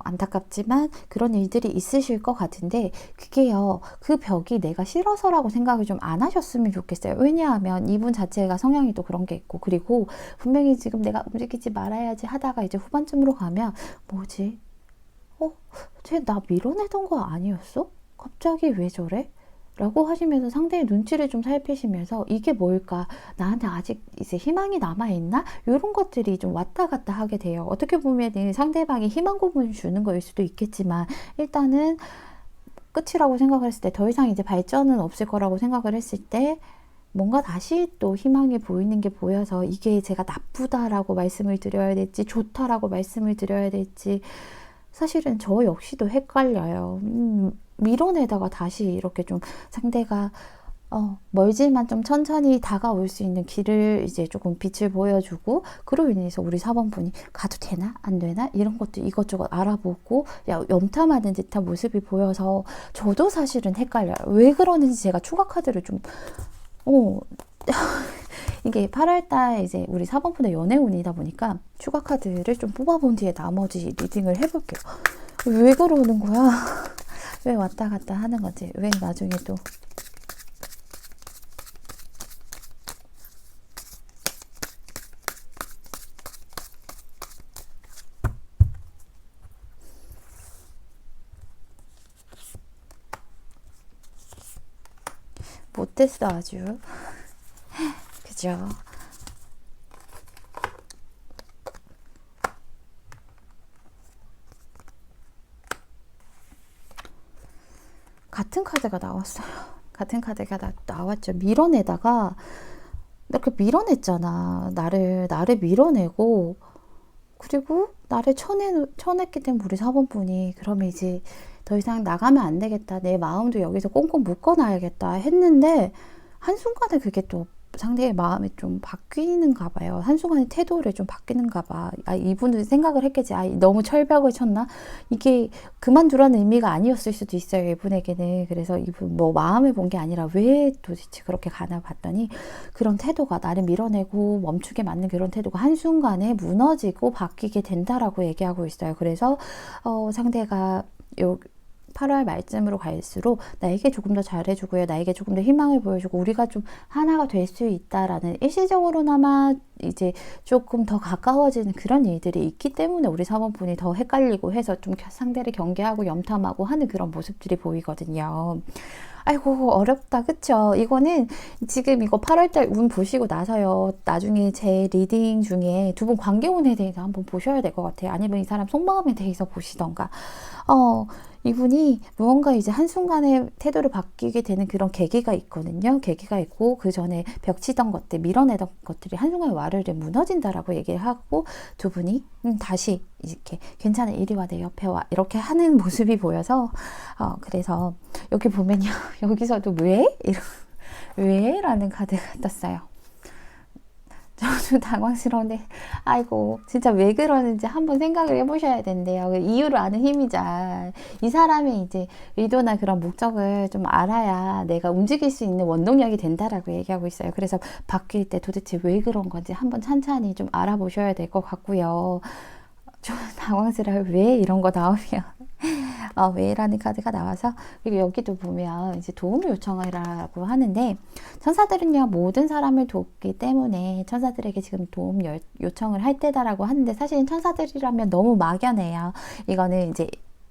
안타깝지만 그런 일들이 있으실 것 같은데, 그게요, 그 벽이 내가 싫어서라고 생각을 좀 안 하셨으면 좋겠어요. 왜냐하면 이분 자체가 성향이 또 그런 게 있고, 그리고 분명히 지금 내가 움직이지 말아야지 하다가 이제 후반쯤으로 가면, 뭐지? 쟤 나 밀어내던 거 아니었어? 갑자기 왜 저래? 라고 하시면서 상대의 눈치를 좀 살피시면서 이게 뭘까? 나한테 아직 이제 희망이 남아있나? 이런 것들이 좀 왔다 갔다 하게 돼요. 어떻게 보면 상대방이 희망 고문을 주는 거일 수도 있겠지만, 일단은 끝이라고 생각을 했을 때, 더 이상 이제 발전은 없을 거라고 생각을 했을 때, 뭔가 다시 또 희망이 보이는 게 보여서 이게 제가 나쁘다라고 말씀을 드려야 될지 좋다라고 말씀을 드려야 될지 사실은 저 역시도 헷갈려요. 밀어내다가 다시 이렇게 좀 상대가 멀지만 좀 천천히 다가올 수 있는 길을 이제 조금 빛을 보여주고, 그로 인해서 우리 4번분이 가도 되나 안 되나 이런 것도 이것저것 알아보고 염탐하는 듯한 모습이 보여서 저도 사실은 헷갈려요. 왜 그러는지 제가 추가 카드를 좀 이게 8월달 이제 우리 4번분의 연애운이다 보니까 추가 카드를 좀 뽑아본 뒤에 나머지 리딩을 해볼게요. 왜 그러는 거야? 왜 왔다 갔다 하는 거지? 왜 나중에 또 못했어 아주. 그죠? 같은 카드가 나왔어요. 같은 카드가 나왔죠. 밀어내다가 이렇게 밀어냈잖아. 나를 밀어내고, 그리고 나를 쳐냈기 때문에 우리 4번분이 그러면 이제 더 이상 나가면 안 되겠다. 내 마음도 여기서 꽁꽁 묶어놔야겠다 했는데, 한순간에 그게 또 상대의 마음이 좀 바뀌는가 봐요. 한순간에 태도를 좀 바뀌는가 봐. 이분은 생각을 했겠지. 너무 철벽을 쳤나? 이게 그만두라는 의미가 아니었을 수도 있어요, 이분에게는. 그래서 이분 뭐 마음을 본 게 아니라 왜 도대체 그렇게 가나 봤더니, 그런 태도가 나를 밀어내고 멈추게 만든 그런 태도가 한순간에 무너지고 바뀌게 된다라고 얘기하고 있어요. 그래서 상대가 8월 말쯤으로 갈수록 나에게 조금 더 잘해주고요. 나에게 조금 더 희망을 보여주고 우리가 좀 하나가 될 수 있다라는, 일시적으로나마 이제 조금 더 가까워지는 그런 일들이 있기 때문에 우리 4번분이 더 헷갈리고 해서 좀 상대를 경계하고 염탐하고 하는 그런 모습들이 보이거든요. 아이고 어렵다 그쵸? 이거는 지금 이거 8월달 운 보시고 나서요, 나중에 제 리딩 중에 두 분 관계운에 대해서 한번 보셔야 될 것 같아요. 아니면 이 사람 속마음에 대해서 보시던가. 이분이 무언가 이제 한순간에 태도를 바뀌게 되는 그런 계기가 있거든요. 계기가 있고, 그 전에 벽치던 것들, 밀어내던 것들이 한순간에 와르르 무너진다라고 얘기를 하고, 두 분이 다시 이렇게 괜찮아, 이리 와, 내 옆에 와, 이렇게 하는 모습이 보여서, 그래서 여기 보면요, 여기서도 왜? 라는 카드가 떴어요. 저도 당황스러운데, 아이고 진짜 왜 그러는지 한번 생각을 해보셔야 된대요. 이유를 아는 힘이자, 이 사람의 이제 의도나 그런 목적을 좀 알아야 내가 움직일 수 있는 원동력이 된다라고 얘기하고 있어요. 그래서 바뀔 때 도대체 왜 그런 건지 한번 찬찬히 좀 알아보셔야 될 것 같고요. 저는 당황스러워요. 왜 이런 거 나오면 왜라는 카드가 나와서. 그리고 여기도 보면 이제 도움을 요청하라고 하는데, 천사들은요 모든 사람을 돕기 때문에 천사들에게 지금 도움 요청을 할 때다라고 하는데, 사실은 천사들이라면 너무 막연해요. 이거는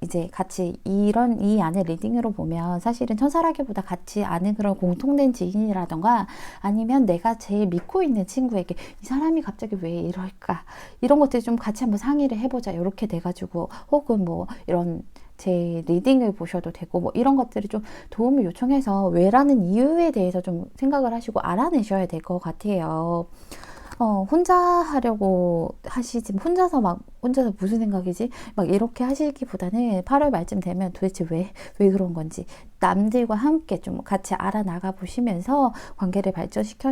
이제 같이 이 안에 리딩으로 보면 사실은 천사라기보다 같이 아는 그런 공통된 지인이라던가, 아니면 내가 제일 믿고 있는 친구에게 이 사람이 갑자기 왜 이럴까, 이런 것들 좀 같이 한번 상의를 해보자, 이렇게 돼가지고, 혹은 뭐 이런 제 리딩을 보셔도 되고, 뭐 이런 것들을 좀 도움을 요청해서 왜라는 이유에 대해서 좀 생각을 하시고 알아내셔야 될 것 같아요. 혼자 하려고 하시지, 혼자서 무슨 생각이지? 막 이렇게 하시기보다는 8월 말쯤 되면 도대체 왜 그런 건지 남들과 함께 좀 같이 알아나가 보시면서 관계를 발전시켜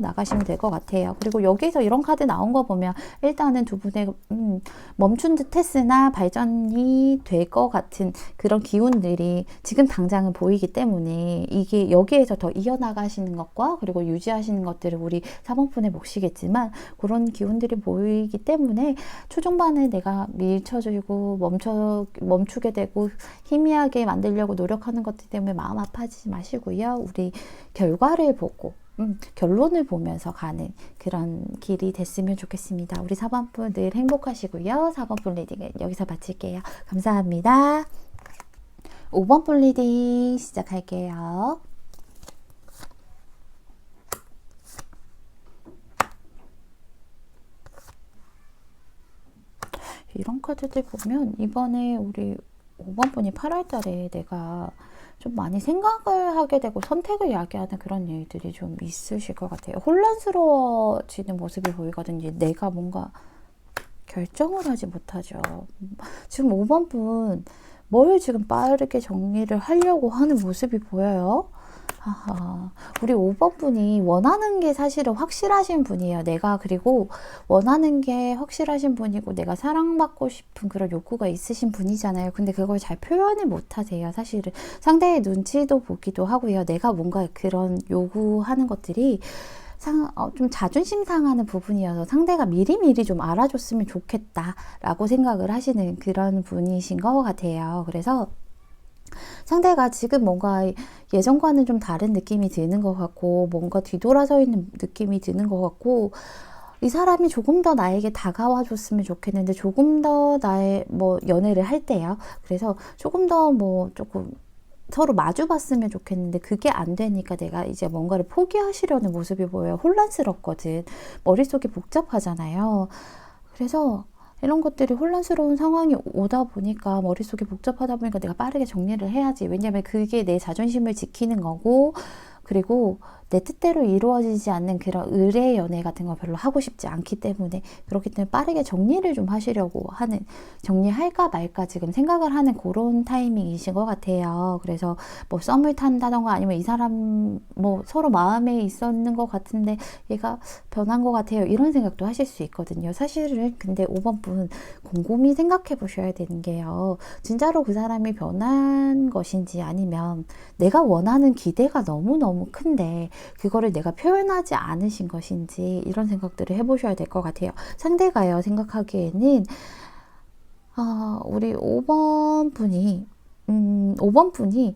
나가시면 될 것 같아요. 그리고 여기서 이런 카드 나온 거 보면 일단은 두 분의 멈춘 듯 했으나 발전이 될 것 같은 그런 기운들이 지금 당장은 보이기 때문에, 이게 여기에서 더 이어나가시는 것과 그리고 유지하시는 것들을 우리 4번분의 몫이겠지만, 그런 기운들이 보이기 때문에 초중반에 내가 밀쳐주고 멈추게 되고 희미하게 만들려고 노력하는 것들 때문에 마음 아파하지 마시고요. 우리 결과를 보고 결론을 보면서 가는 그런 길이 됐으면 좋겠습니다. 우리 4번분 늘 행복하시고요. 4번분 리딩은 여기서 마칠게요. 감사합니다. 5번분 리딩 시작할게요. 이런 카드들 보면 이번에 우리 5번 분이 8월 달에 내가 좀 많이 생각을 하게 되고 선택을 야기하는 그런 일들이 좀 있으실 것 같아요. 혼란스러워지는 모습이 보이거든요. 내가 뭔가 결정을 하지 못하죠. 지금 5번 분 뭘 지금 빠르게 정리를 하려고 하는 모습이 보여요. 우리 5번 분이 원하는 게 사실은 확실하신 분이에요. 그리고 원하는 게 확실하신 분이고, 내가 사랑받고 싶은 그런 욕구가 있으신 분이잖아요. 근데 그걸 잘 표현을 못 하세요. 사실은 상대의 눈치도 보기도 하고요. 내가 뭔가 그런 요구하는 것들이 좀 자존심 상하는 부분이어서 상대가 미리미리 좀 알아줬으면 좋겠다라고 생각을 하시는 그런 분이신 것 같아요. 그래서 상대가 지금 뭔가 예전과는 좀 다른 느낌이 드는 것 같고, 뭔가 뒤돌아서 있는 느낌이 드는 것 같고, 이 사람이 조금 더 나에게 다가와 줬으면 좋겠는데, 조금 더 나의 연애를 할 때요. 그래서 조금 더 조금 서로 마주 봤으면 좋겠는데 그게 안 되니까 내가 이제 뭔가를 포기하시려는 모습이 보여요. 혼란스럽거든. 머릿속이 복잡하잖아요. 그래서 이런 것들이 혼란스러운 상황이 오다 보니까, 머릿속이 복잡하다 보니까 내가 빠르게 정리를 해야지. 왜냐면 그게 내 자존심을 지키는 거고, 그리고 내 뜻대로 이루어지지 않는 그런 의뢰 연애 같은 거 별로 하고 싶지 않기 때문에, 그렇기 때문에 빠르게 정리를 좀 하시려고 하는, 정리할까 말까 지금 생각을 하는 그런 타이밍이신 것 같아요. 그래서 썸을 탄다던가, 아니면 이 사람 서로 마음에 있었는 것 같은데 얘가 변한 것 같아요, 이런 생각도 하실 수 있거든요. 사실은 근데 5번 분 곰곰이 생각해 보셔야 되는 게요, 진짜로 그 사람이 변한 것인지, 아니면 내가 원하는 기대가 너무너무 큰데 그거를 내가 표현하지 않으신 것인지, 이런 생각들을 해보셔야 될 것 같아요. 상대가요 생각하기에는 우리 5번 분이 5번 분이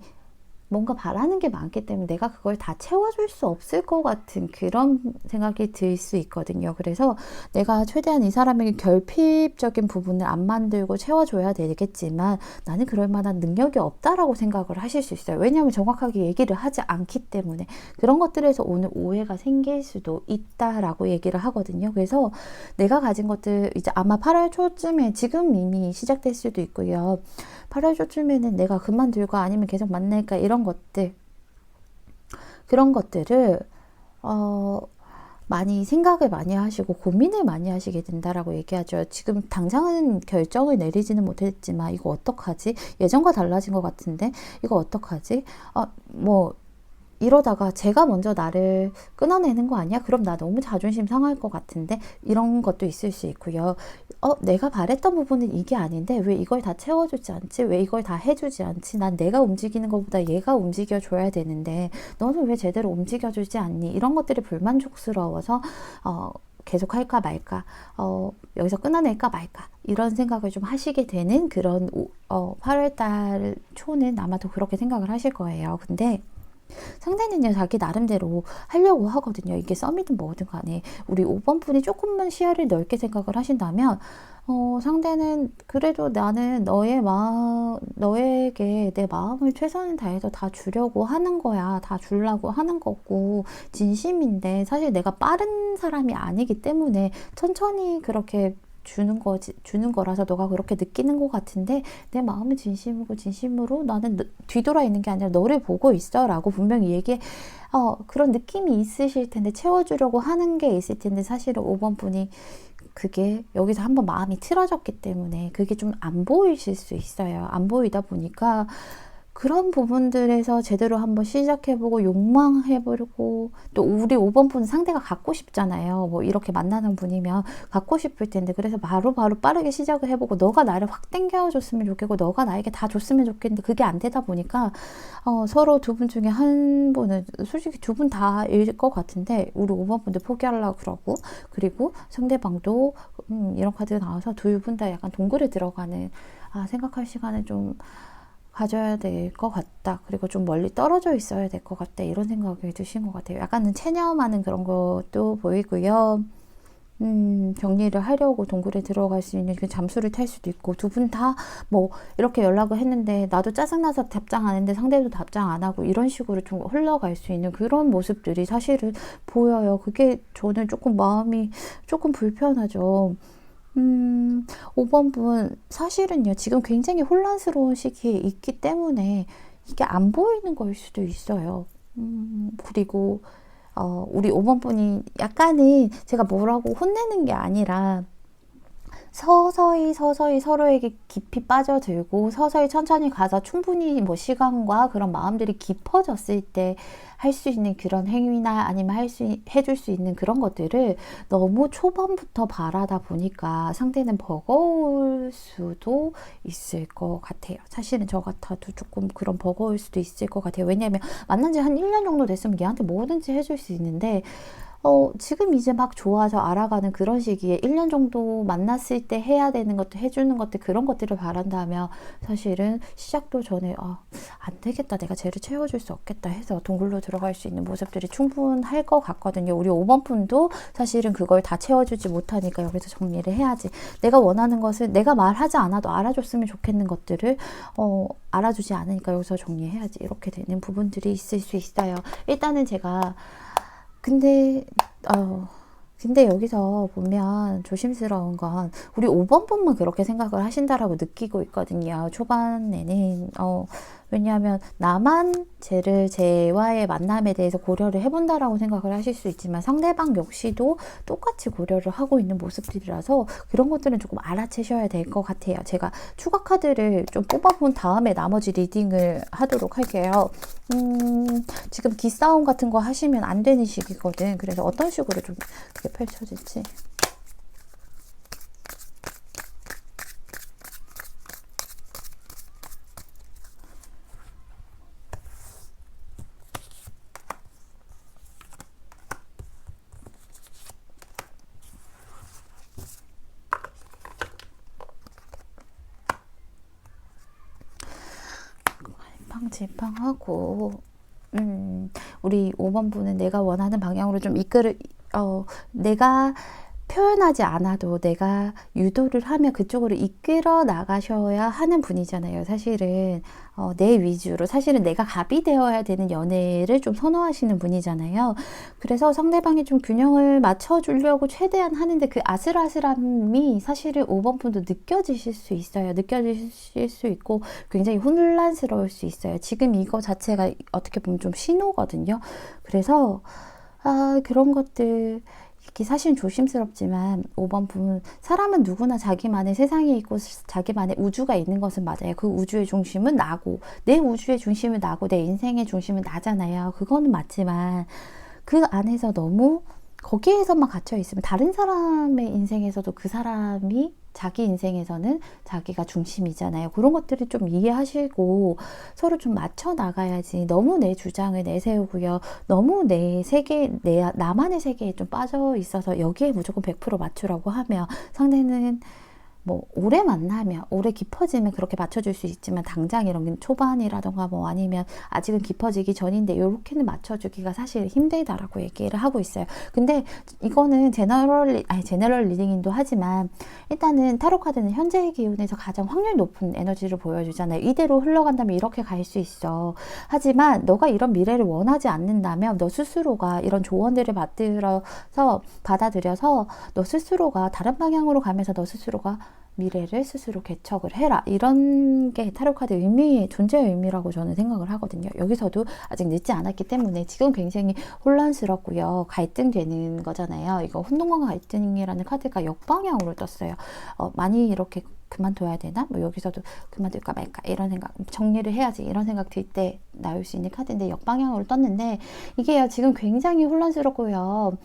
뭔가 바라는 게 많기 때문에 내가 그걸 다 채워줄 수 없을 것 같은 그런 생각이 들 수 있거든요. 그래서 내가 최대한 이 사람에게 결핍적인 부분을 안 만들고 채워줘야 되겠지만, 나는 그럴 만한 능력이 없다라고 생각을 하실 수 있어요. 왜냐하면 정확하게 얘기를 하지 않기 때문에 그런 것들에서 오늘 오해가 생길 수도 있다라고 얘기를 하거든요. 그래서 내가 가진 것들 이제 아마 8월 초쯤에, 지금 이미 시작될 수도 있고요, 8월 초쯤에는 내가 그만둘까 아니면 계속 만날까, 그런 것들을 많이 생각을 많이 하시고 고민을 많이 하시게 된다라고 얘기하죠. 지금 당장은 결정을 내리지는 못했지만 이거 어떡하지? 예전과 달라진 것 같은데 이거 어떡하지? 이러다가 제가 먼저 나를 끊어내는 거 아니야? 그럼 나 너무 자존심 상할 것 같은데, 이런 것도 있을 수 있고요. 내가 바랬던 부분은 이게 아닌데 왜 이걸 다 채워주지 않지? 왜 이걸 다 해주지 않지? 난 내가 움직이는 것보다 얘가 움직여줘야 되는데 너는 왜 제대로 움직여주지 않니? 이런 것들이 불만족스러워서 계속 할까 말까, 여기서 끊어낼까 말까, 이런 생각을 좀 하시게 되는 그런 8월달 초는 아마도 그렇게 생각을 하실 거예요. 근데 상대는요, 자기 나름대로 하려고 하거든요. 이게 썸이든 뭐든 간에. 우리 5번 분이 조금만 시야를 넓게 생각을 하신다면, 상대는 그래도 나는 너에게 내 마음을 최선을 다해서 다 주려고 하는 거야. 다 주려고 하는 거고, 진심인데, 사실 내가 빠른 사람이 아니기 때문에 천천히 그렇게 주는 거라서 너가 그렇게 느끼는 것 같은데, 내 마음은 진심으로 나는 뒤돌아 있는 게 아니라 너를 보고 있어 라고 분명히 그런 느낌이 있으실 텐데, 채워주려고 하는 게 있을 텐데, 사실은 5번 분이 그게 여기서 한번 마음이 틀어졌기 때문에 그게 좀 안 보이실 수 있어요. 안 보이다 보니까 그런 부분들에서 제대로 한번 시작해보고 욕망해보고, 또 우리 5번 분은 상대가 갖고 싶잖아요. 뭐 이렇게 만나는 분이면 갖고 싶을 텐데, 그래서 바로 빠르게 시작을 해보고, 너가 나를 확 땡겨줬으면 좋겠고 너가 나에게 다 줬으면 좋겠는데 그게 안 되다 보니까 서로 두 분 중에 한 분은, 솔직히 두 분 다일 것 같은데 우리 5번 분도 포기하려고 그러고, 그리고 상대방도 이런 카드가 나와서 두 분 다 약간 동굴에 들어가는, 생각할 시간을 좀 가져야 될 것 같다. 그리고 좀 멀리 떨어져 있어야 될 것 같다. 이런 생각이 드신 것 같아요. 약간은 체념하는 그런 것도 보이고요. 정리를 하려고 동굴에 들어갈 수 있는 그 잠수를 탈 수도 있고, 두 분 다 뭐 이렇게 연락을 했는데 나도 짜증나서 답장 안 했는데 상대도 답장 안 하고, 이런 식으로 좀 흘러갈 수 있는 그런 모습들이 사실은 보여요. 그게 저는 조금 마음이 조금 불편하죠. 5번 분, 사실은요, 지금 굉장히 혼란스러운 시기에 있기 때문에 이게 안 보이는 거일 수도 있어요. 그리고, 우리 5번 분이 약간은 제가 뭐라고 혼내는 게 아니라, 서서히 서로에게 깊이 빠져들고, 서서히 천천히 가서 충분히 뭐 시간과 그런 마음들이 깊어졌을 때 할 수 있는 그런 행위나 아니면 해줄 수 있는 그런 것들을 너무 초반부터 바라다 보니까 상대는 버거울 수도 있을 것 같아요. 사실은 저 같아도 조금 그런 버거울 수도 있을 것 같아요. 왜냐하면 만난 지 한 1년 정도 됐으면 얘한테 뭐든지 해줄 수 있는데, 지금 이제 막 좋아져 알아가는 그런 시기에 1년 정도 만났을 때 해야 되는 것들, 해주는 것들, 그런 것들을 바란다면 사실은 시작도 전에 안 되겠다, 내가 쟤를 채워줄 수 없겠다 해서 동굴로 들어갈 수 있는 모습들이 충분할 것 같거든요. 우리 5번 분도 사실은 그걸 다 채워주지 못하니까 여기서 정리를 해야지. 내가 원하는 것을 내가 말하지 않아도 알아줬으면 좋겠는 것들을 알아주지 않으니까 여기서 정리해야지. 이렇게 되는 부분들이 있을 수 있어요. 일단은 제가 근데 여기서 보면 조심스러운 건 우리 5번 분만 그렇게 생각을 하신다라고 느끼고 있거든요. 초반에는 왜냐하면 나만 쟤와의 만남에 대해서 고려를 해본다라고 생각을 하실 수 있지만, 상대방 역시도 똑같이 고려를 하고 있는 모습들이라서 그런 것들은 조금 알아채셔야 될 것 같아요. 제가 추가 카드를 좀 뽑아본 다음에 나머지 리딩을 하도록 할게요. 지금 기싸움 같은 거 하시면 안 되는 시기거든. 그래서 어떤 식으로 좀 그게 펼쳐질지. 지팡하고 우리 5번 분은 내가 원하는 방향으로 좀 내가 표현하지 않아도 내가 유도를 하면 그쪽으로 이끌어 나가셔야 하는 분이잖아요. 사실은 내 위주로, 사실은 내가 갑이 되어야 되는 연애를 좀 선호하시는 분이잖아요. 그래서 상대방이 좀 균형을 맞춰주려고 최대한 하는데, 그 아슬아슬함이 사실은 5번 분도 느껴지실 수 있어요. 느껴지실 수 있고 굉장히 혼란스러울 수 있어요. 지금 이거 자체가 어떻게 보면 좀 신호거든요. 그래서 그런 것들, 이게 사실 조심스럽지만 5번 분, 사람은 누구나 자기만의 세상이 있고 자기만의 우주가 있는 것은 맞아요. 그 우주의 중심은 나고, 내 우주의 중심은 나고, 내 인생의 중심은 나잖아요. 그거는 맞지만 그 안에서 너무 거기에서만 갇혀 있으면 다른 사람의 인생에서도 그 사람이 자기 인생에서는 자기가 중심이잖아요. 그런 것들을 좀 이해하시고 서로 좀 맞춰 나가야지. 너무 내 주장을 내세우고요. 너무 내 세계, 나만의 세계에 좀 빠져 있어서 여기에 무조건 100% 맞추라고 하면 상대는 뭐 오래 만나면 오래 깊어지면 그렇게 맞춰줄 수 있지만 당장 이런 초반이라던가 뭐 아니면 아직은 깊어지기 전인데 이렇게는 맞춰주기가 사실 힘들다라고 얘기를 하고 있어요. 근데 이거는 제너럴 리딩인도 하지만 일단은 타로 카드는 현재의 기운에서 가장 확률 높은 에너지를 보여주잖아요. 이대로 흘러간다면 이렇게 갈 수 있어. 하지만 너가 이런 미래를 원하지 않는다면 너 스스로가 이런 조언들을 받아들여서 너 스스로가 다른 방향으로 가면서 너 스스로가 미래를 스스로 개척을 해라. 이런 게 타로카드 존재의 의미라고 저는 생각을 하거든요. 여기서도 아직 늦지 않았기 때문에 지금 굉장히 혼란스럽고요. 갈등되는 거잖아요. 이거 혼돈과 갈등이라는 카드가 역방향으로 떴어요. 많이 이렇게 그만둬야 되나? 뭐 여기서도 그만둘까 말까 이런 생각, 정리를 해야지 이런 생각 들 때 나올 수 있는 카드인데 역방향으로 떴는데 이게요 지금 굉장히 혼란스럽고요.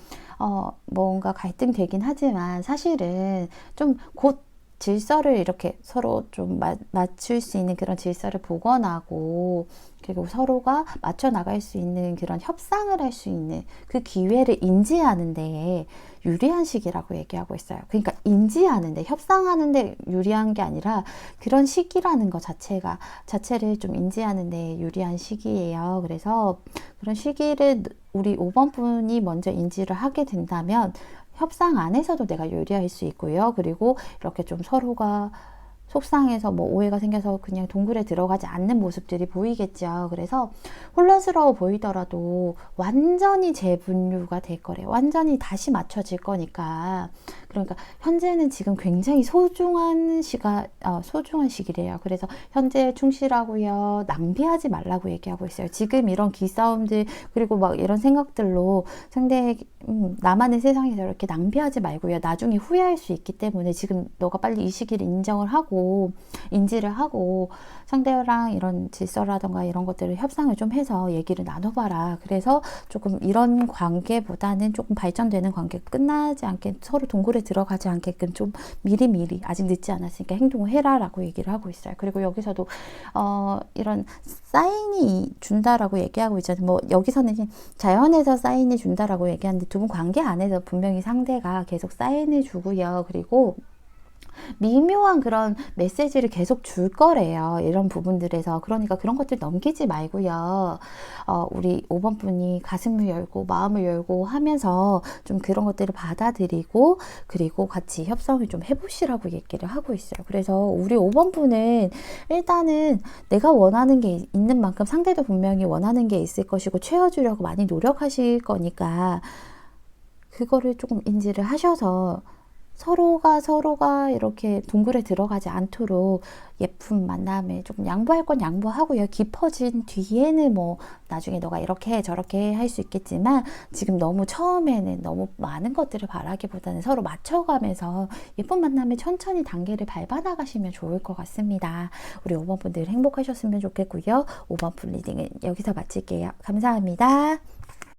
뭔가 갈등되긴 하지만 사실은 좀 곧 질서를 이렇게 서로 좀 맞출 수 있는 그런 질서를 복원하고 그리고 서로가 맞춰 나갈 수 있는 그런 협상을 할 수 있는 그 기회를 인지하는 데에 유리한 시기라고 얘기하고 있어요. 그러니까 인지하는데 협상하는데 유리한 게 아니라 그런 시기라는 것 자체를 좀 인지하는 데 유리한 시기예요. 그래서 그런 시기를 우리 5번 분이 먼저 인지를 하게 된다면 협상 안에서도 내가 유리할 수 있고요. 그리고 이렇게 좀 서로가 속상해서 뭐 오해가 생겨서 그냥 동굴에 들어가지 않는 모습들이 보이겠죠. 그래서 혼란스러워 보이더라도 완전히 재분류가 될 거래요. 완전히 다시 맞춰질 거니까. 그러니까 현재는 지금 굉장히 소중한 시기래요. 그래서 현재에 충실하고요. 낭비하지 말라고 얘기하고 있어요. 지금 이런 기싸움들 그리고 막 이런 생각들로 나만의 세상에서 이렇게 낭비하지 말고요. 나중에 후회할 수 있기 때문에 지금 너가 빨리 이 시기를 인지를 하고 상대랑 이런 질서라던가 이런 것들을 협상을 좀 해서 얘기를 나눠봐라. 그래서 조금 이런 관계보다는 조금 발전되는 관계 끝나지 않게 서로 동굴에 들어가지 않게끔 좀 미리미리 아직 늦지 않았으니까 행동을 해라라고 얘기를 하고 있어요. 그리고 여기서도 이런 사인이 준다라고 얘기하고 있잖아요. 뭐 여기서는 자연에서 사인이 준다라고 얘기하는데 두 분 관계 안에서 분명히 상대가 계속 사인을 주고요. 그리고 미묘한 그런 메시지를 계속 줄 거래요. 이런 부분들에서. 그러니까 그런 것들 넘기지 말고요. 우리 5번 분이 가슴을 열고 마음을 열고 하면서 좀 그런 것들을 받아들이고 그리고 같이 협상을 좀 해보시라고 얘기를 하고 있어요. 그래서 우리 5번 분은 일단은 내가 원하는 게 있는 만큼 상대도 분명히 원하는 게 있을 것이고 채워주려고 많이 노력하실 거니까 그거를 조금 인지를 하셔서 서로가 이렇게 동굴에 들어가지 않도록 예쁜 만남에 조금 양보할 건 양보하고요. 깊어진 뒤에는 뭐 나중에 너가 이렇게 해 저렇게 해 할 수 있겠지만 지금 너무 처음에는 너무 많은 것들을 바라기보다는 서로 맞춰가면서 예쁜 만남에 천천히 단계를 밟아 나가시면 좋을 것 같습니다. 우리 5번 분들 행복하셨으면 좋겠고요. 5번 분 리딩은 여기서 마칠게요. 감사합니다.